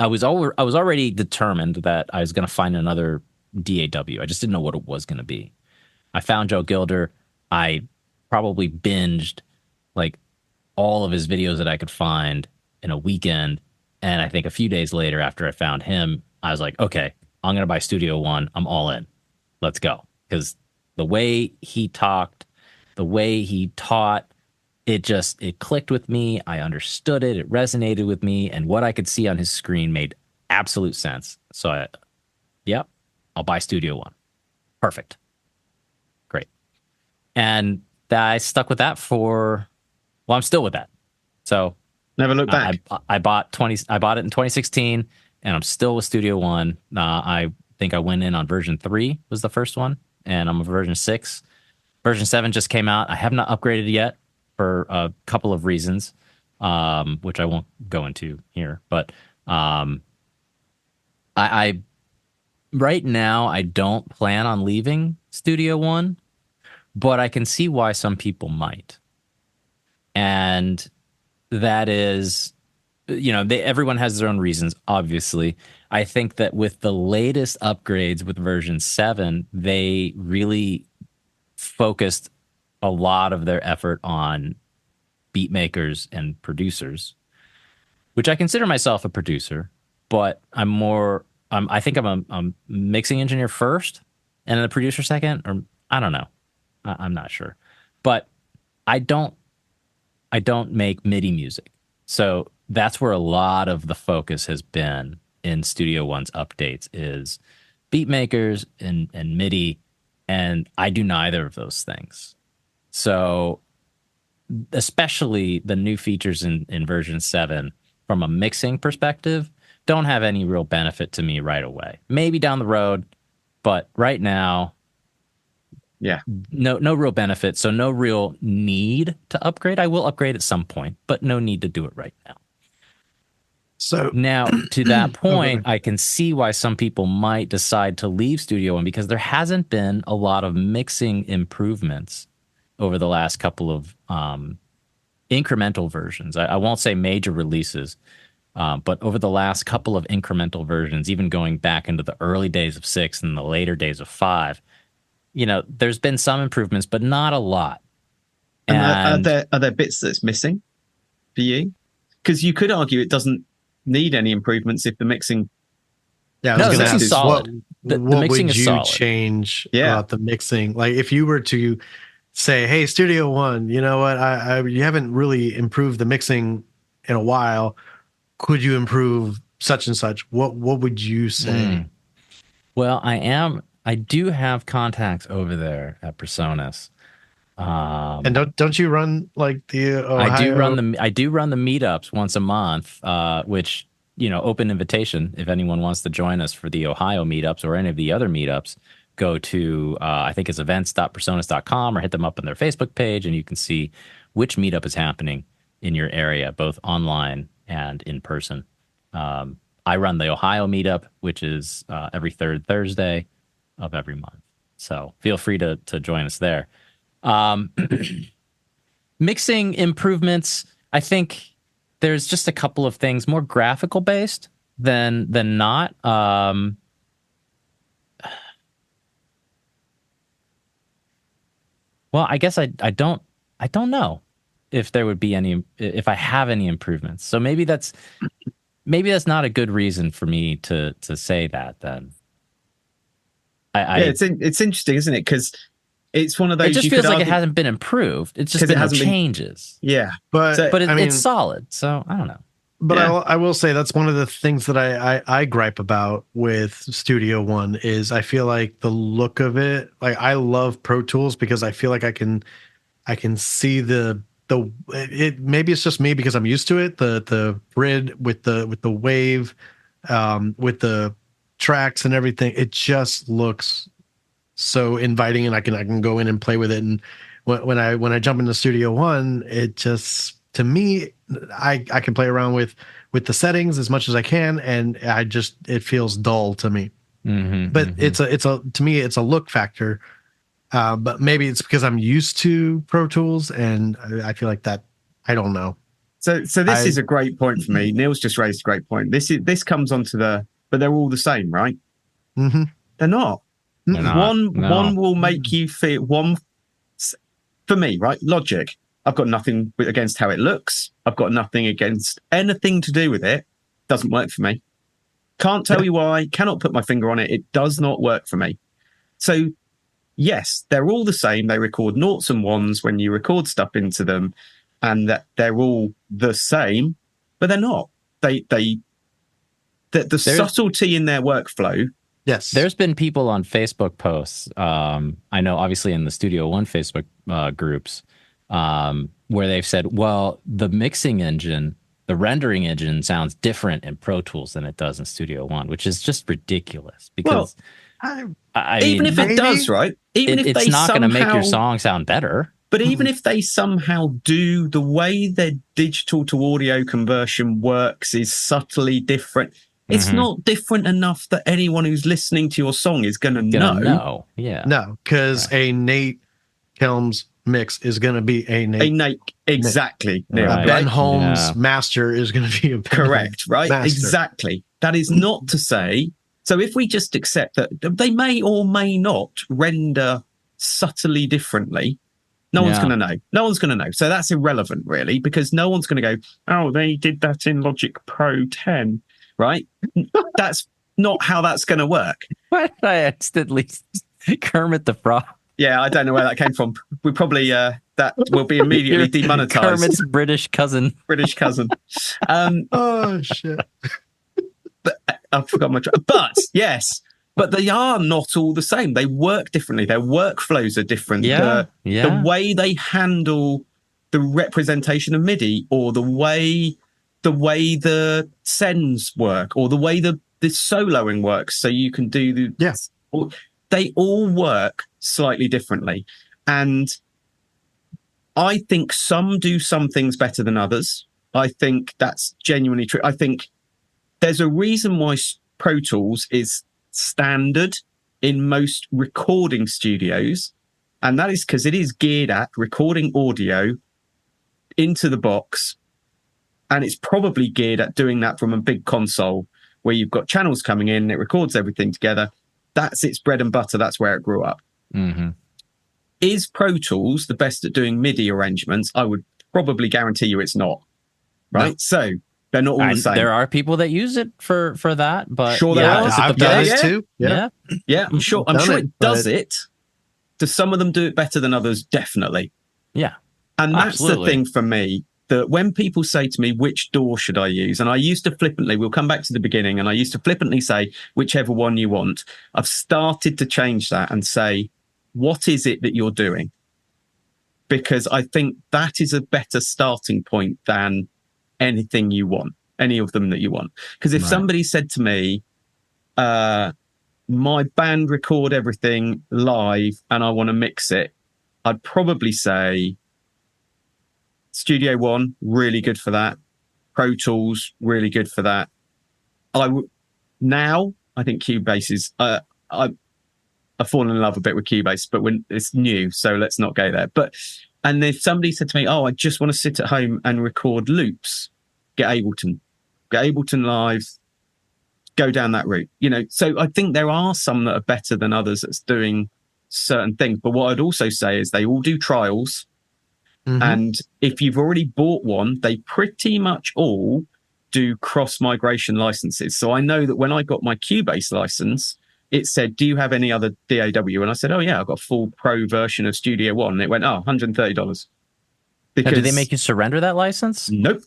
I was already determined that I was going to find another DAW. I just didn't know what it was going to be. I found Joe Gilder. I probably binged like all of his videos that I could find in a weekend. And I think a few days later, after I found him, I was like, okay, I'm going to buy Studio One. I'm all in. Let's go. Because the way he talked, the way he taught, it clicked with me. I understood it. It resonated with me. And what I could see on his screen made absolute sense. So, yep, I'll buy Studio One. Perfect. Great. And I stuck with that I'm still with that. So never look back. I bought it in 2016, and I'm still with Studio One. I think I went in on version 3 was the first one, and I'm a version 6. Version 7 just came out. I have not upgraded yet for a couple of reasons, which I won't go into here. But I right now I don't plan on leaving Studio One, but I can see why some people might. And that is, everyone has their own reasons, obviously. I think that with the latest upgrades with version 7, they really focused a lot of their effort on beat makers and producers, which I consider myself a producer, but I think I'm a mixing engineer first and then a producer second, or I don't know. I'm not sure. But I don't make MIDI music. So that's where a lot of the focus has been in Studio One's updates is beat makers and MIDI, and I do neither of those things. So especially the new features in version 7 from a mixing perspective don't have any real benefit to me right away. Maybe down the road, but right now, yeah, no real benefit. So no real need to upgrade. I will upgrade at some point, but no need to do it right now. So now to that point, I can see why some people might decide to leave Studio One because there hasn't been a lot of mixing improvements over the last couple of incremental versions. I won't say major releases, but over the last couple of incremental versions, even going back into the early days of 6 and the later days of 5, there's been some improvements, but not a lot. And are there bits that's missing for you? Because you could argue it doesn't need any improvements if the mixing. Yeah, the mixing's solid. The mixing is solid. What would you change about the mixing? Like if you were to say, "Hey, Studio One, you know what? You haven't really improved the mixing in a while. Could you improve such and such?" What would you say? Well, I do have contacts over there at Presonus. And don't you run like the Ohio? I do run the meetups once a month, which, open invitation. If anyone wants to join us for the Ohio meetups or any of the other meetups, go to, I think it's events.presonus.com or hit them up on their Facebook page and you can see which meetup is happening in your area, both online and in person. I run the Ohio meetup, which is every third Thursday of every month. So feel free to join us there. Mixing improvements, I think there's just a couple of things more graphical based than not. Well, I guess I don't know if there would be if I have any improvements. So maybe that's not a good reason for me to say that then. It's interesting, isn't it? Because it's one of those. It just feels like it hasn't been improved. It's just been changes. Yeah, but it's solid. So I don't know. But I will say that's one of the things that I gripe about with Studio One is I feel like the look of it. Like I love Pro Tools because I feel like I can see maybe it's just me because I'm used to it. The grid with the wave, with the tracks and everything, it just looks so inviting, and I can go in and play with it. And when I jump into Studio One, it just, to me, I can play around with the settings as much as I can, and it feels dull to me. But it's to me it's a look factor. But maybe it's because I'm used to Pro Tools, and I feel like that. I don't know. So this is a great point for me. Neil's just raised a great point. This comes onto but they're all the same, right? Mm-hmm. They're not. They're not. One will make you feel for me, right? Logic. I've got nothing against how it looks. I've got nothing against anything to do with it. Doesn't work for me. Can't tell you why. Cannot put my finger on it. It does not work for me. So yes, they're all the same. They record noughts and ones when you record stuff into them, and that they're all the same, but they're not. The subtlety in their workflow. Yes. There's been people on Facebook posts. I know, obviously, in the Studio One Facebook groups, where they've said, well, the mixing engine, the rendering engine sounds different in Pro Tools than it does in Studio One, which is just ridiculous because even if it does, right? It's not going to make your song sound better. But even if they somehow do, the way their digital to audio conversion works is subtly different. It's not different enough that anyone who's listening to your song is going to know. Yeah. No, because a Nate Kelms mix is going to be a Nate. Exactly. Right. Ben Holmes master is going to be a Ben correct, right? Master. Exactly. That is not to say. So if we just accept that they may or may not render subtly differently, no one's going to know. No one's going to know. So that's irrelevant, really, because no one's going to go, oh, they did that in Logic Pro 10, right? That's not how that's going to work. Why did I instantly Kermit the Frog? Yeah, I don't know where that came from. We probably, that will be immediately demonetized. Kermit's British cousin. Oh, shit. But I forgot my... But, yes... But they are not all the same. They work differently. Their workflows are different. The way they handle the representation of MIDI, or the way the sends work, or the way the soloing works, so you can do they all work slightly differently. And I think some do some things better than others. I think that's genuinely true. I think there's a reason why Pro Tools is standard in most recording studios, and that is because it is geared at recording audio into the box, and it's probably geared at doing that from a big console where you've got channels coming in, it records everything together. That's its bread and butter. That's where it grew up. Is Pro Tools the best at doing MIDI arrangements? I would probably guarantee you it's not, right? No. So they're not all the same. There are people that use it for that, but sure there are. I've done it too. Yeah, I'm sure it does it. Do some of them do it better than others? Definitely. Yeah. And that's the thing for me, that when people say to me, which DAW should I use? And I used to flippantly, we'll come back to the beginning, and I used to flippantly say, whichever one you want. I've started to change that and say, what is it that you're doing? Because I think that is a better starting point than anything you want, any of them that you want. Because if somebody said to me, my band record everything live and I want to mix it, I'd probably say Studio One, really good for that. Pro Tools, really good for that. Now I think Cubase is I've fallen in love a bit with Cubase, but when it's new, so let's not go there. And if somebody said to me, oh, I just want to sit at home and record loops, get Ableton Live, go down that route. So I think there are some that are better than others that's doing certain things. But what I'd also say is they all do trials. And if you've already bought one, they pretty much all do cross-migration licenses. So I know that when I got my Cubase license, it said, do you have any other DAW? And I said, oh, yeah, I've got a full pro version of Studio One. And it went, $130. Because, do they make you surrender that license? Nope.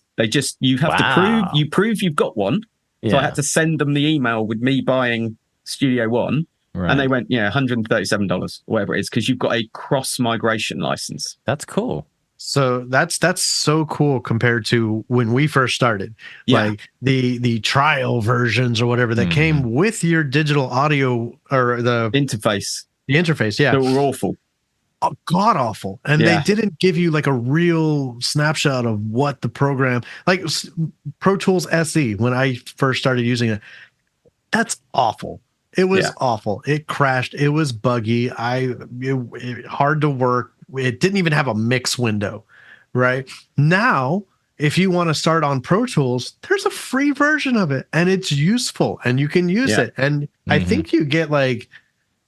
You have to prove you've got one. Yeah. So I had to send them the email with me buying Studio One. Right. And they went, $137, whatever it is, because you've got a cross-migration license. That's cool. So that's so cool compared to when we first started. Like the trial versions or whatever that came with your digital audio or the interface. The interface, yeah. They were awful. God awful. And they didn't give you like a real snapshot of what the program, like Pro Tools SE, when I first started using it, that's awful. It was awful. It crashed. It was buggy. It hard to work. It didn't even have a mix window, right? Now if you want to start on Pro Tools, there's a free version of it and it's useful and you can use it. And I think you get like,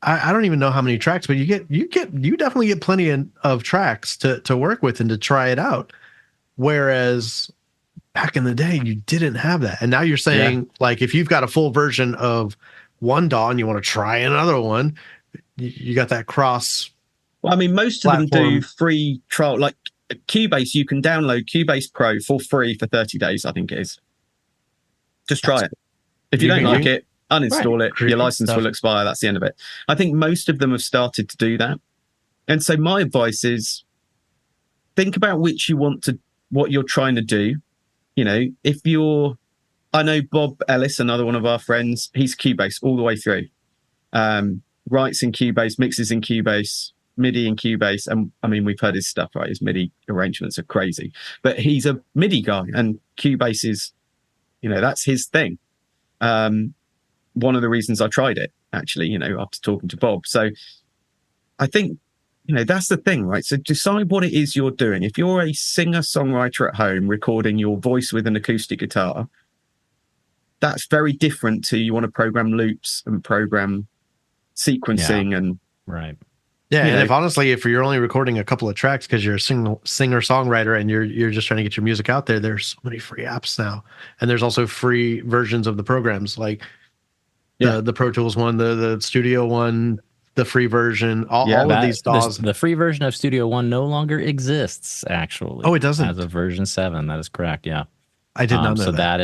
I don't even know how many tracks, but you definitely get plenty of tracks to work with and to try it out. Whereas back in the day, you didn't have that. And now you're saying like, if you've got a full version of one DAW and you want to try another one, you got that cross. Well, I mean, most of them do free trial, like Cubase. You can download Cubase Pro for free for 30 days. I think it is. Just try it. If you don't like it, uninstall it. Your license will expire. That's the end of it. I think most of them have started to do that. And so my advice is think about what you're trying to do. You know, I know Bob Ellis, another one of our friends, he's Cubase all the way through. Writes in Cubase, mixes in Cubase, MIDI in Cubase. And I mean, we've heard his stuff, right? His MIDI arrangements are crazy. But he's a MIDI guy and Cubase is, you know, that's his thing. One of the reasons I tried it, actually, you know, after talking to Bob. So I think, you know, that's the thing, right? So decide what it is you're doing. If you're a singer-songwriter at home recording your voice with an acoustic guitar, that's very different to you want to program loops and program sequencing and right. Yeah, and if you're only recording a couple of tracks because you're a singer-songwriter and you're just trying to get your music out there, there's so many free apps now. And there's also free versions of the programs like the Pro Tools one, the Studio one, the free version, all of these DAWs. The free version of Studio One no longer exists, actually. Oh, it doesn't? As of version 7. That is correct, yeah. I did not know so that.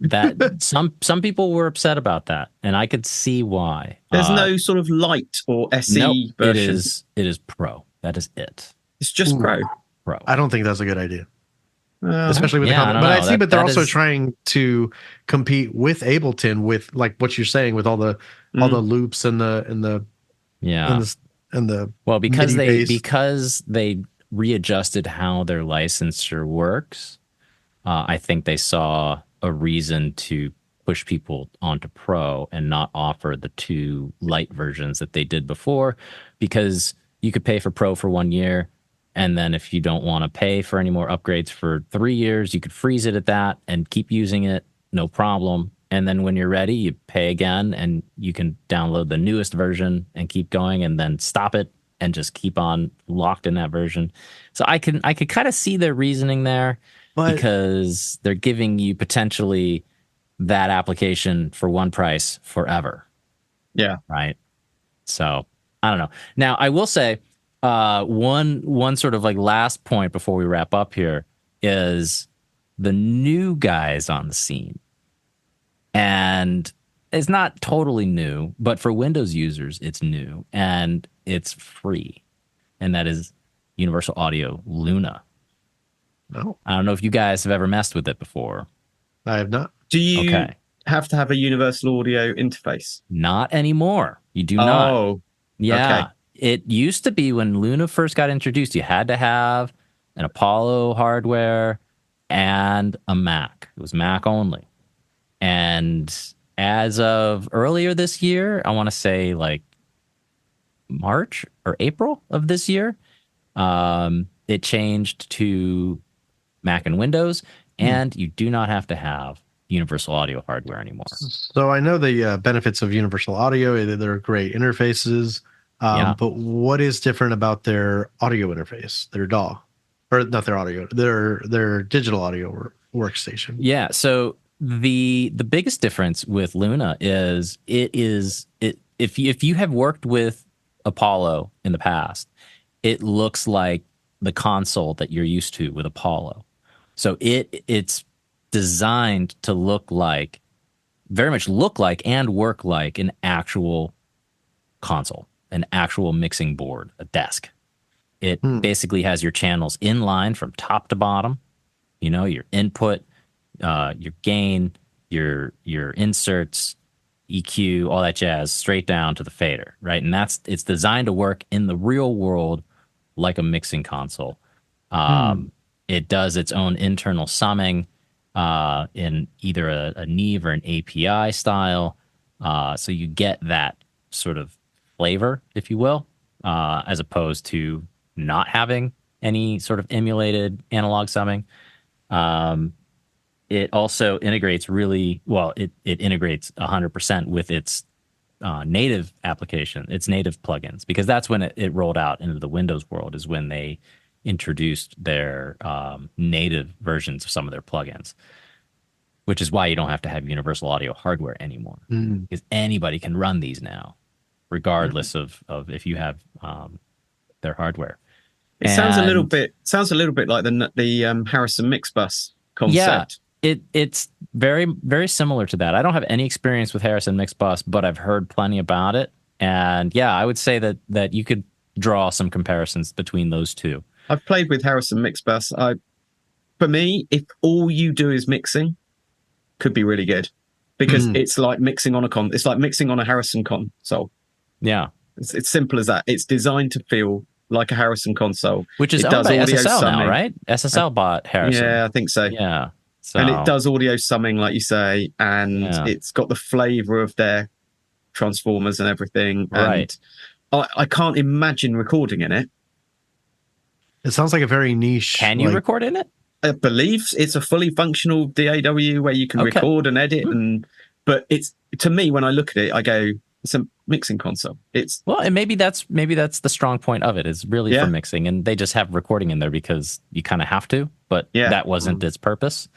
that some people were upset about that, and I could see why. There's no sort of light or SE version. It is Pro. That is it. It's just Pro. I don't think that's a good idea. Especially with the comment. But I see, but they're also trying to compete with Ableton with like what you're saying with all the loops and the well, because they readjusted how their licensure works. I think they saw a reason to push people onto Pro and not offer the 2 light versions that they did before, because you could pay for Pro for 1 year, and then if you don't want to pay for any more upgrades for 3 years, you could freeze it at that and keep using it, no problem. And then when you're ready, you pay again, and you can download the newest version and keep going, and then stop it and just keep on locked in that version. So I could kind of see their reasoning there. Because they're giving you potentially that application for one price forever. Yeah. Right. So I don't know. Now I will say one sort of like last point before we wrap up here is the new guys on the scene. And it's not totally new, but for Windows users, it's new and it's free. And that is Universal Audio Luna. No. I don't know if you guys have ever messed with it before. I have not. Do you have to have a Universal Audio interface? Not anymore. You do not. Oh. Yeah. Okay. It used to be when Luna first got introduced, you had to have an Apollo hardware and a Mac. It was Mac only. And as of earlier this year, I want to say like March or April of this year, it changed to Mac and Windows, and you do not have to have Universal Audio hardware anymore. So I know the benefits of Universal Audio. They're great interfaces, but what is different about their audio interface, their DAW? Or not their audio, their digital audio workstation? Yeah, so the biggest difference with Luna is if you have worked with Apollo in the past, it looks like the console that you're used to with Apollo. So it's designed to very much look like and work like an actual console, an actual mixing board, a desk. It basically has your channels in line from top to bottom, you know, your input, your gain, your inserts, EQ, all that jazz, straight down to the fader, right? And it's designed to work in the real world like a mixing console. It does its own internal summing in either a Neve or an API style. So you get that sort of flavor, if you will, as opposed to not having any sort of emulated analog summing. It also integrates really well. It integrates 100% with its native application, its native plugins, because that's when it rolled out into the Windows world, is when they introduced their native versions of some of their plugins, which is why you don't have to have universal audio hardware anymore, because anybody can run these now, regardless of if you have their hardware. It sounds a little bit like the Harrison mix bus concept. Yeah, it's very, very similar to that. I don't have any experience with Harrison Mix Bus, but I've heard plenty about it. And yeah, I would say that you could draw some comparisons between those two. I've played with Harrison Mix Bus. For me, if all you do is mixing, could be really good, because it's like mixing on it's like mixing on a Harrison console. Yeah, it's simple as that. It's designed to feel like a Harrison console, which is owned by SSL now, right? SSL bought Harrison. Yeah, I think so. Yeah. So. And it does audio summing, like you say, and it's got the flavor of their transformers and everything. Right. And I can't imagine recording in it. It sounds like a very niche. Can you record in it? I believe it's a fully functional DAW where you can record and edit, but it's, to me, when I look at it, I go, it's a mixing console. And maybe that's the strong point of it, is really for mixing, and they just have recording in there because you kind of have to, but that wasn't its purpose.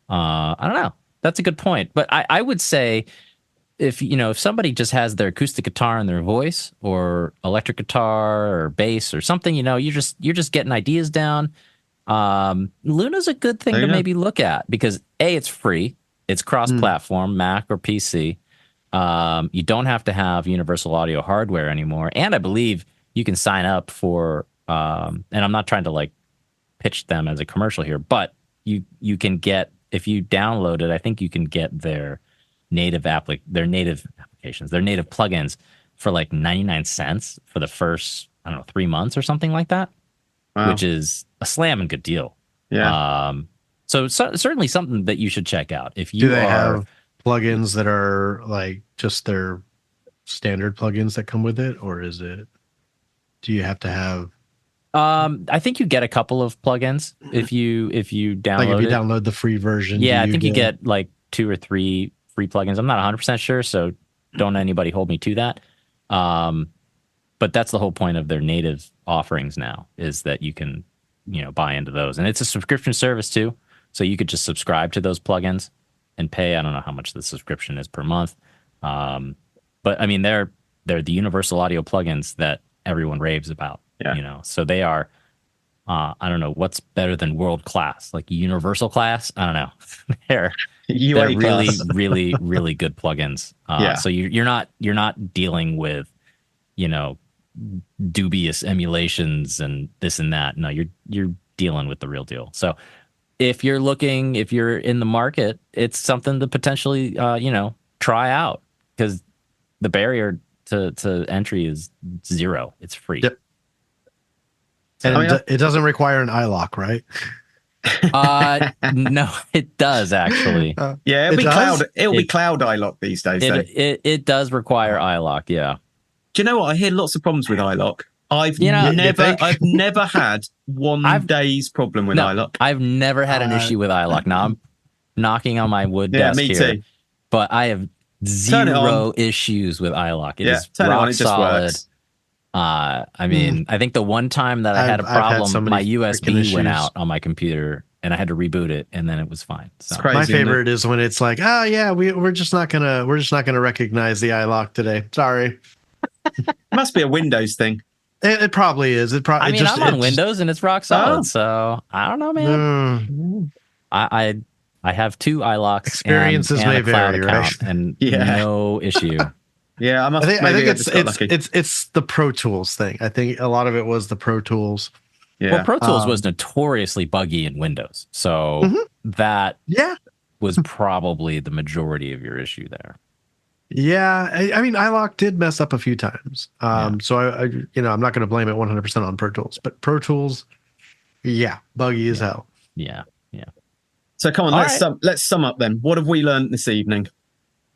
I don't know. That's a good point, but I would say if somebody just has their acoustic guitar and their voice, or electric guitar or bass or something, you're just getting ideas down. Luna's a good thing to maybe look at, because it's free, it's cross-platform, Mac or PC. You don't have to have universal audio hardware anymore, and I believe you can sign up for. And I'm not trying to like pitch them as a commercial here, but you can get, if you download it, I think you can get their native applications, their native plugins for like 99 cents for the first, 3 months or something like that, which is a slamming good deal. Yeah. So certainly something that you should check out if you Do they have plugins that are like just their standard plugins that come with it, or do you have to have? I think you get a couple of plugins if you download like if you download the free version. Yeah, I think you get like 2 or 3 free plugins. I'm not 100% sure, so don't anybody hold me to that. But that's the whole point of their native offerings now, is that you can buy into those, and it's a subscription service too. So you could just subscribe to those plugins and pay. I don't know how much the subscription is per month, but I mean they're the universal audio plugins that everyone raves about. So they are, I don't know what's better than world class, like universal class. I don't know. they're really, really, really good plugins. So you're not dealing with, dubious emulations and this and that. No, you're dealing with the real deal. So if you're in the market, it's something to potentially, try out, because the barrier to entry is 0. It's free. Yep. And it doesn't require an iLock, right? No, it does actually. It'll be cloud iLock these days. It does require iLock. Yeah. Do you know what? I hear lots of problems with iLock. I've never had one day's problem with iLock. I've never had an issue with iLock. Now I'm knocking on my wood desk me here, too. but I have 0 issues with iLock. It is rock solid. Works. I mean, I think the one time that I had a problem, my USB went out on my computer and I had to reboot it, and then it was fine. So. Crazy, my favorite is when it's like, we're just not gonna recognize the iLock today. Sorry. It must be a Windows thing. It probably is. I'm on Windows and it's rock solid, so I don't know, man. I have 2 iLocks. Experiences and may a cloud vary, account, right? and no issue. Yeah, I think it's the Pro Tools thing. I think a lot of it was the Pro Tools. Yeah. Well, Pro Tools was notoriously buggy in Windows, so that was probably the majority of your issue there. Yeah, I mean, iLock did mess up a few times. So I'm not going to blame it 100% on Pro Tools, but Pro Tools, buggy as hell. Yeah. So come on, let's sum up then. What have we learned this evening?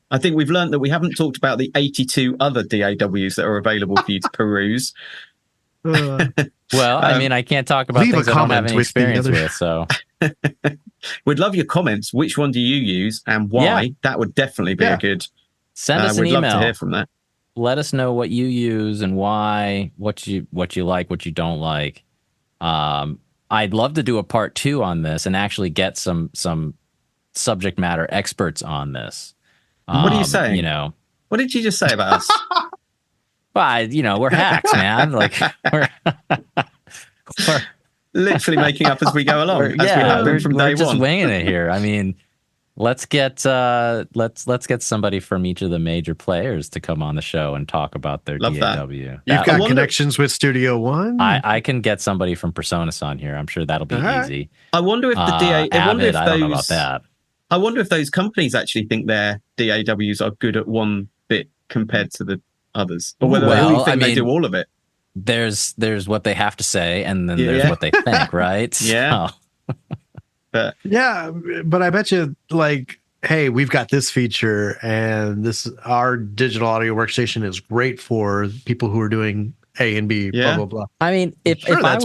I think we've learned that we haven't talked about the 82 other DAWs that are available for you to peruse. Well, I mean, I can't talk about things I don't have any experience with. So, We'd love your comments. Which one do you use and why? Yeah. That would definitely be a good. Send us an we'd email. love to hear from that. Let us know what you use and why, what you like, what you don't like. I'd love to do a part 2 on this and actually get some subject matter experts on this. What are you saying? You know, what did you just say about us? well, you know, we're hacks, man. Like we're literally making up as we go along. We're just winging it here. I mean, let's get somebody from each of the major players to come on the show and talk about their DAW. You've got connections with Studio One. I can get somebody from Personas on here. I'm sure that'll be easy. I wonder if the DA. I don't know about that. I wonder if those companies actually think their DAWs are good at one bit compared to the others, or whether they really think they do all of it. There's what they have to say, and then there's what they think, right? Yeah. But I bet you, like, hey, we've got this feature, and our digital audio workstation is great for people who are doing A and B, blah blah blah. I mean, if I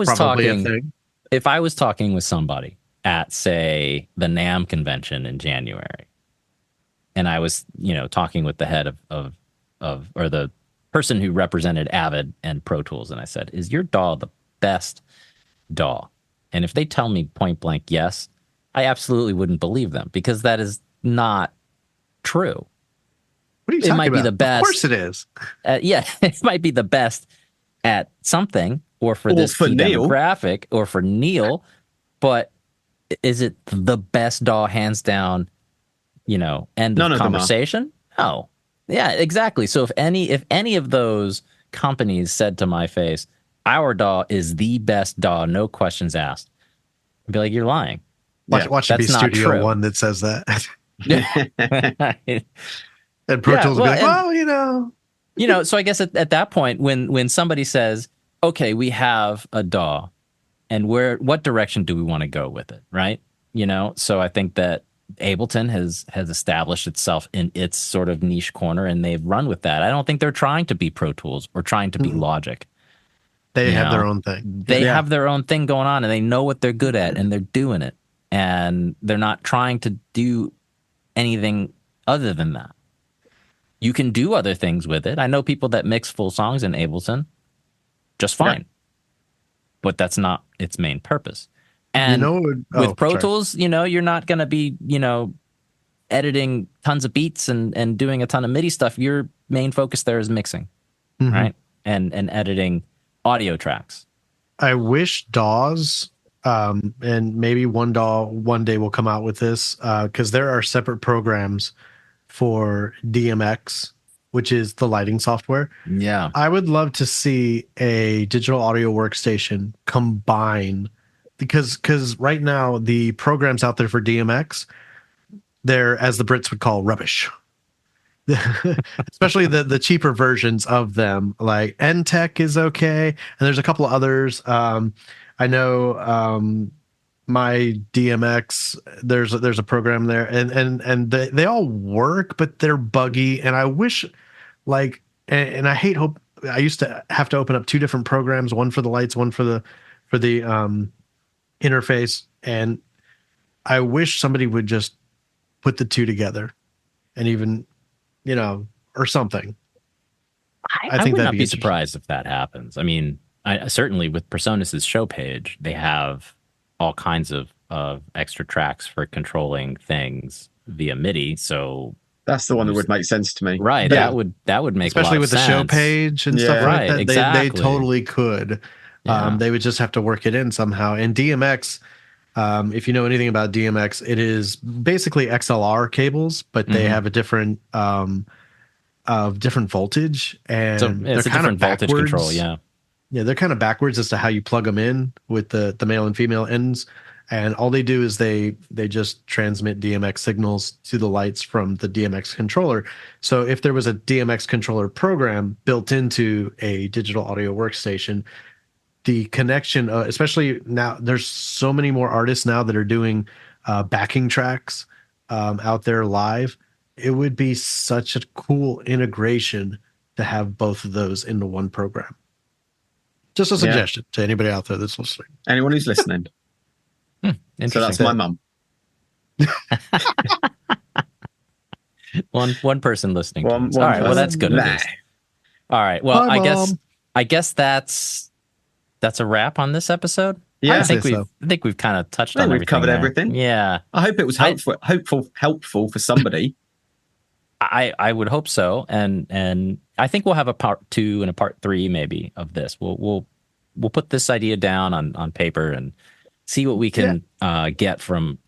was talking with somebody at, say, the NAMM convention in January, and I was, talking with the head of or the person who represented Avid and Pro Tools, and I said, "Is your DAW the best DAW?" And if they tell me point blank yes, I absolutely wouldn't believe them, because that is not true. What are you talking about? It might be the best. Of course it is. It might be the best at something, or for this key demographic, or for Neil, but is it the best DAW hands down? End of conversation? No. Yeah, exactly. So if any of those companies said to my face, "Our DAW is the best DAW, no questions asked," I'd be like, "You're lying." Watch it be Studio One that says that. And Pro Tools will be like, So I guess at that point, when somebody says, "Okay, we have a DAW, and what direction do we want to go with it?" Right? So I think that Ableton has established itself in its sort of niche corner, and they've run with that. I don't think they're trying to be Pro Tools or trying to be Logic. They have their own thing. They have their own thing going on, and they know what they're good at, and they're doing it. And they're not trying to do anything other than that. You can do other things with it. I know people that mix full songs in Ableton just fine. But that's not its main purpose. And with Pro Tools, you're not going to be, editing tons of beats and doing a ton of MIDI stuff. Your main focus there is mixing, right? And editing audio tracks. I wish DAWs, and maybe one DAW one day will come out with this, because there are separate programs for DMX, which is the lighting software. Yeah. I would love to see a digital audio workstation combine, because right now the programs out there for DMX, they're, as the Brits would call, rubbish. Especially the cheaper versions of them, like N-Tech is okay, and there's a couple of others. I know my DMX, there's a program there, and they all work, but they're buggy, and I wish, and I hate hope. I used to have to open up 2 different programs, one for the lights, one for the interface, and I wish somebody would just put the 2 together, and even or something. I think would not be surprised if that happens. I mean, certainly with Personas' show page, they have all kinds of extra tracks for controlling things via MIDI. So that's the one that would make sense to me, right? Yeah. That would make especially a lot with of the sense. show page and stuff like that. Exactly. They totally could. Yeah. They would just have to work it in somehow. And DMX, if you know anything about DMX, it is basically XLR cables, but they have a different different voltage, and so it's a different voltage control. Yeah, they're kind of backwards as to how you plug them in with the male and female ends, and all they do is they just transmit DMX signals to the lights from the DMX controller. So if there was a DMX controller program built into a digital audio workstation, the connection, especially now, there's so many more artists now that are doing backing tracks out there live. It would be such a cool integration to have both of those into one program. Just a suggestion to anybody out there that's listening. Anyone who's listening. So that's my mum. One person listening. One All right. Well, that's good. Nah. At least. All right. Well, Bye, I guess that's a wrap on this episode. Yeah, I think so. we've kind of touched I think on we've everything. covered there. everything. Yeah. I hope it was helpful for somebody. I would hope so, and I think we'll have a part 2 and a part 3 maybe of this. We'll put this idea down on paper and see what we can get from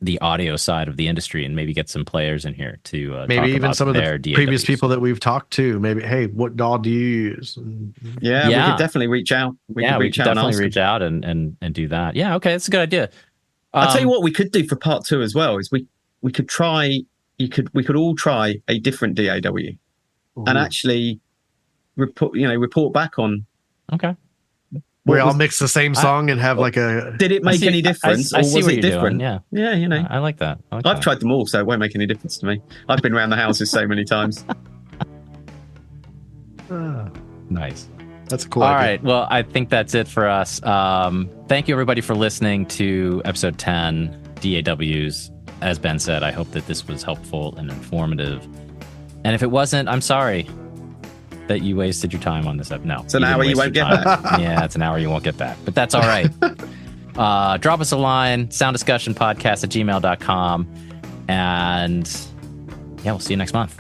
the audio side of the industry, and maybe get some players in here to maybe talk even about some of the their DAWs. previous people that we've talked to. Maybe, hey, what DAW do you use? Yeah, we could definitely reach out. We could definitely reach out and do that. Yeah, okay, that's a good idea. I'll tell you what we could do for part 2 as well is we could try. We could all try a different DAW and actually report back on. Okay. We all mix the same song and have like a. Did it make any difference, or was it different? Doing, yeah. Yeah, I like that. I've tried them all, so it won't make any difference to me. I've been around the houses so many times. Nice. That's a cool All idea. right. Well, I think that's it for us. Thank you, everybody, for listening to episode 10, DAWs. As Ben said, I hope that this was helpful and informative. And if it wasn't, I'm sorry that you wasted your time on this episode. No. It's an hour you won't get back. Yeah, it's an hour you won't get back. But that's all right. Drop us a line, sounddiscussionpodcast@gmail.com. And yeah, we'll see you next month.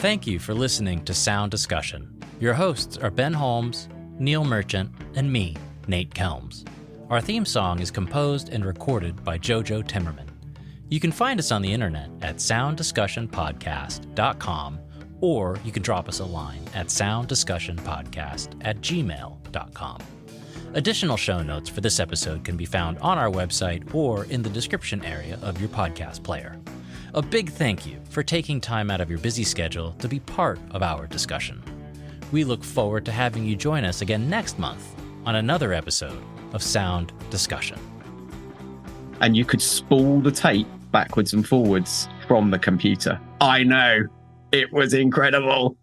Thank you for listening to Sound Discussion. Your hosts are Ben Holmes, Neil Merchant, and me, Nate Kelms. Our theme song is composed and recorded by Jojo Timmerman. You can find us on the internet at sounddiscussionpodcast.com, or you can drop us a line at sounddiscussionpodcast@gmail.com. Additional show notes for this episode can be found on our website or in the description area of your podcast player. A big thank you for taking time out of your busy schedule to be part of our discussion. We look forward to having you join us again next month on another episode of Sound Discussion. And you could spool the tape backwards and forwards from the computer. I know. It was incredible.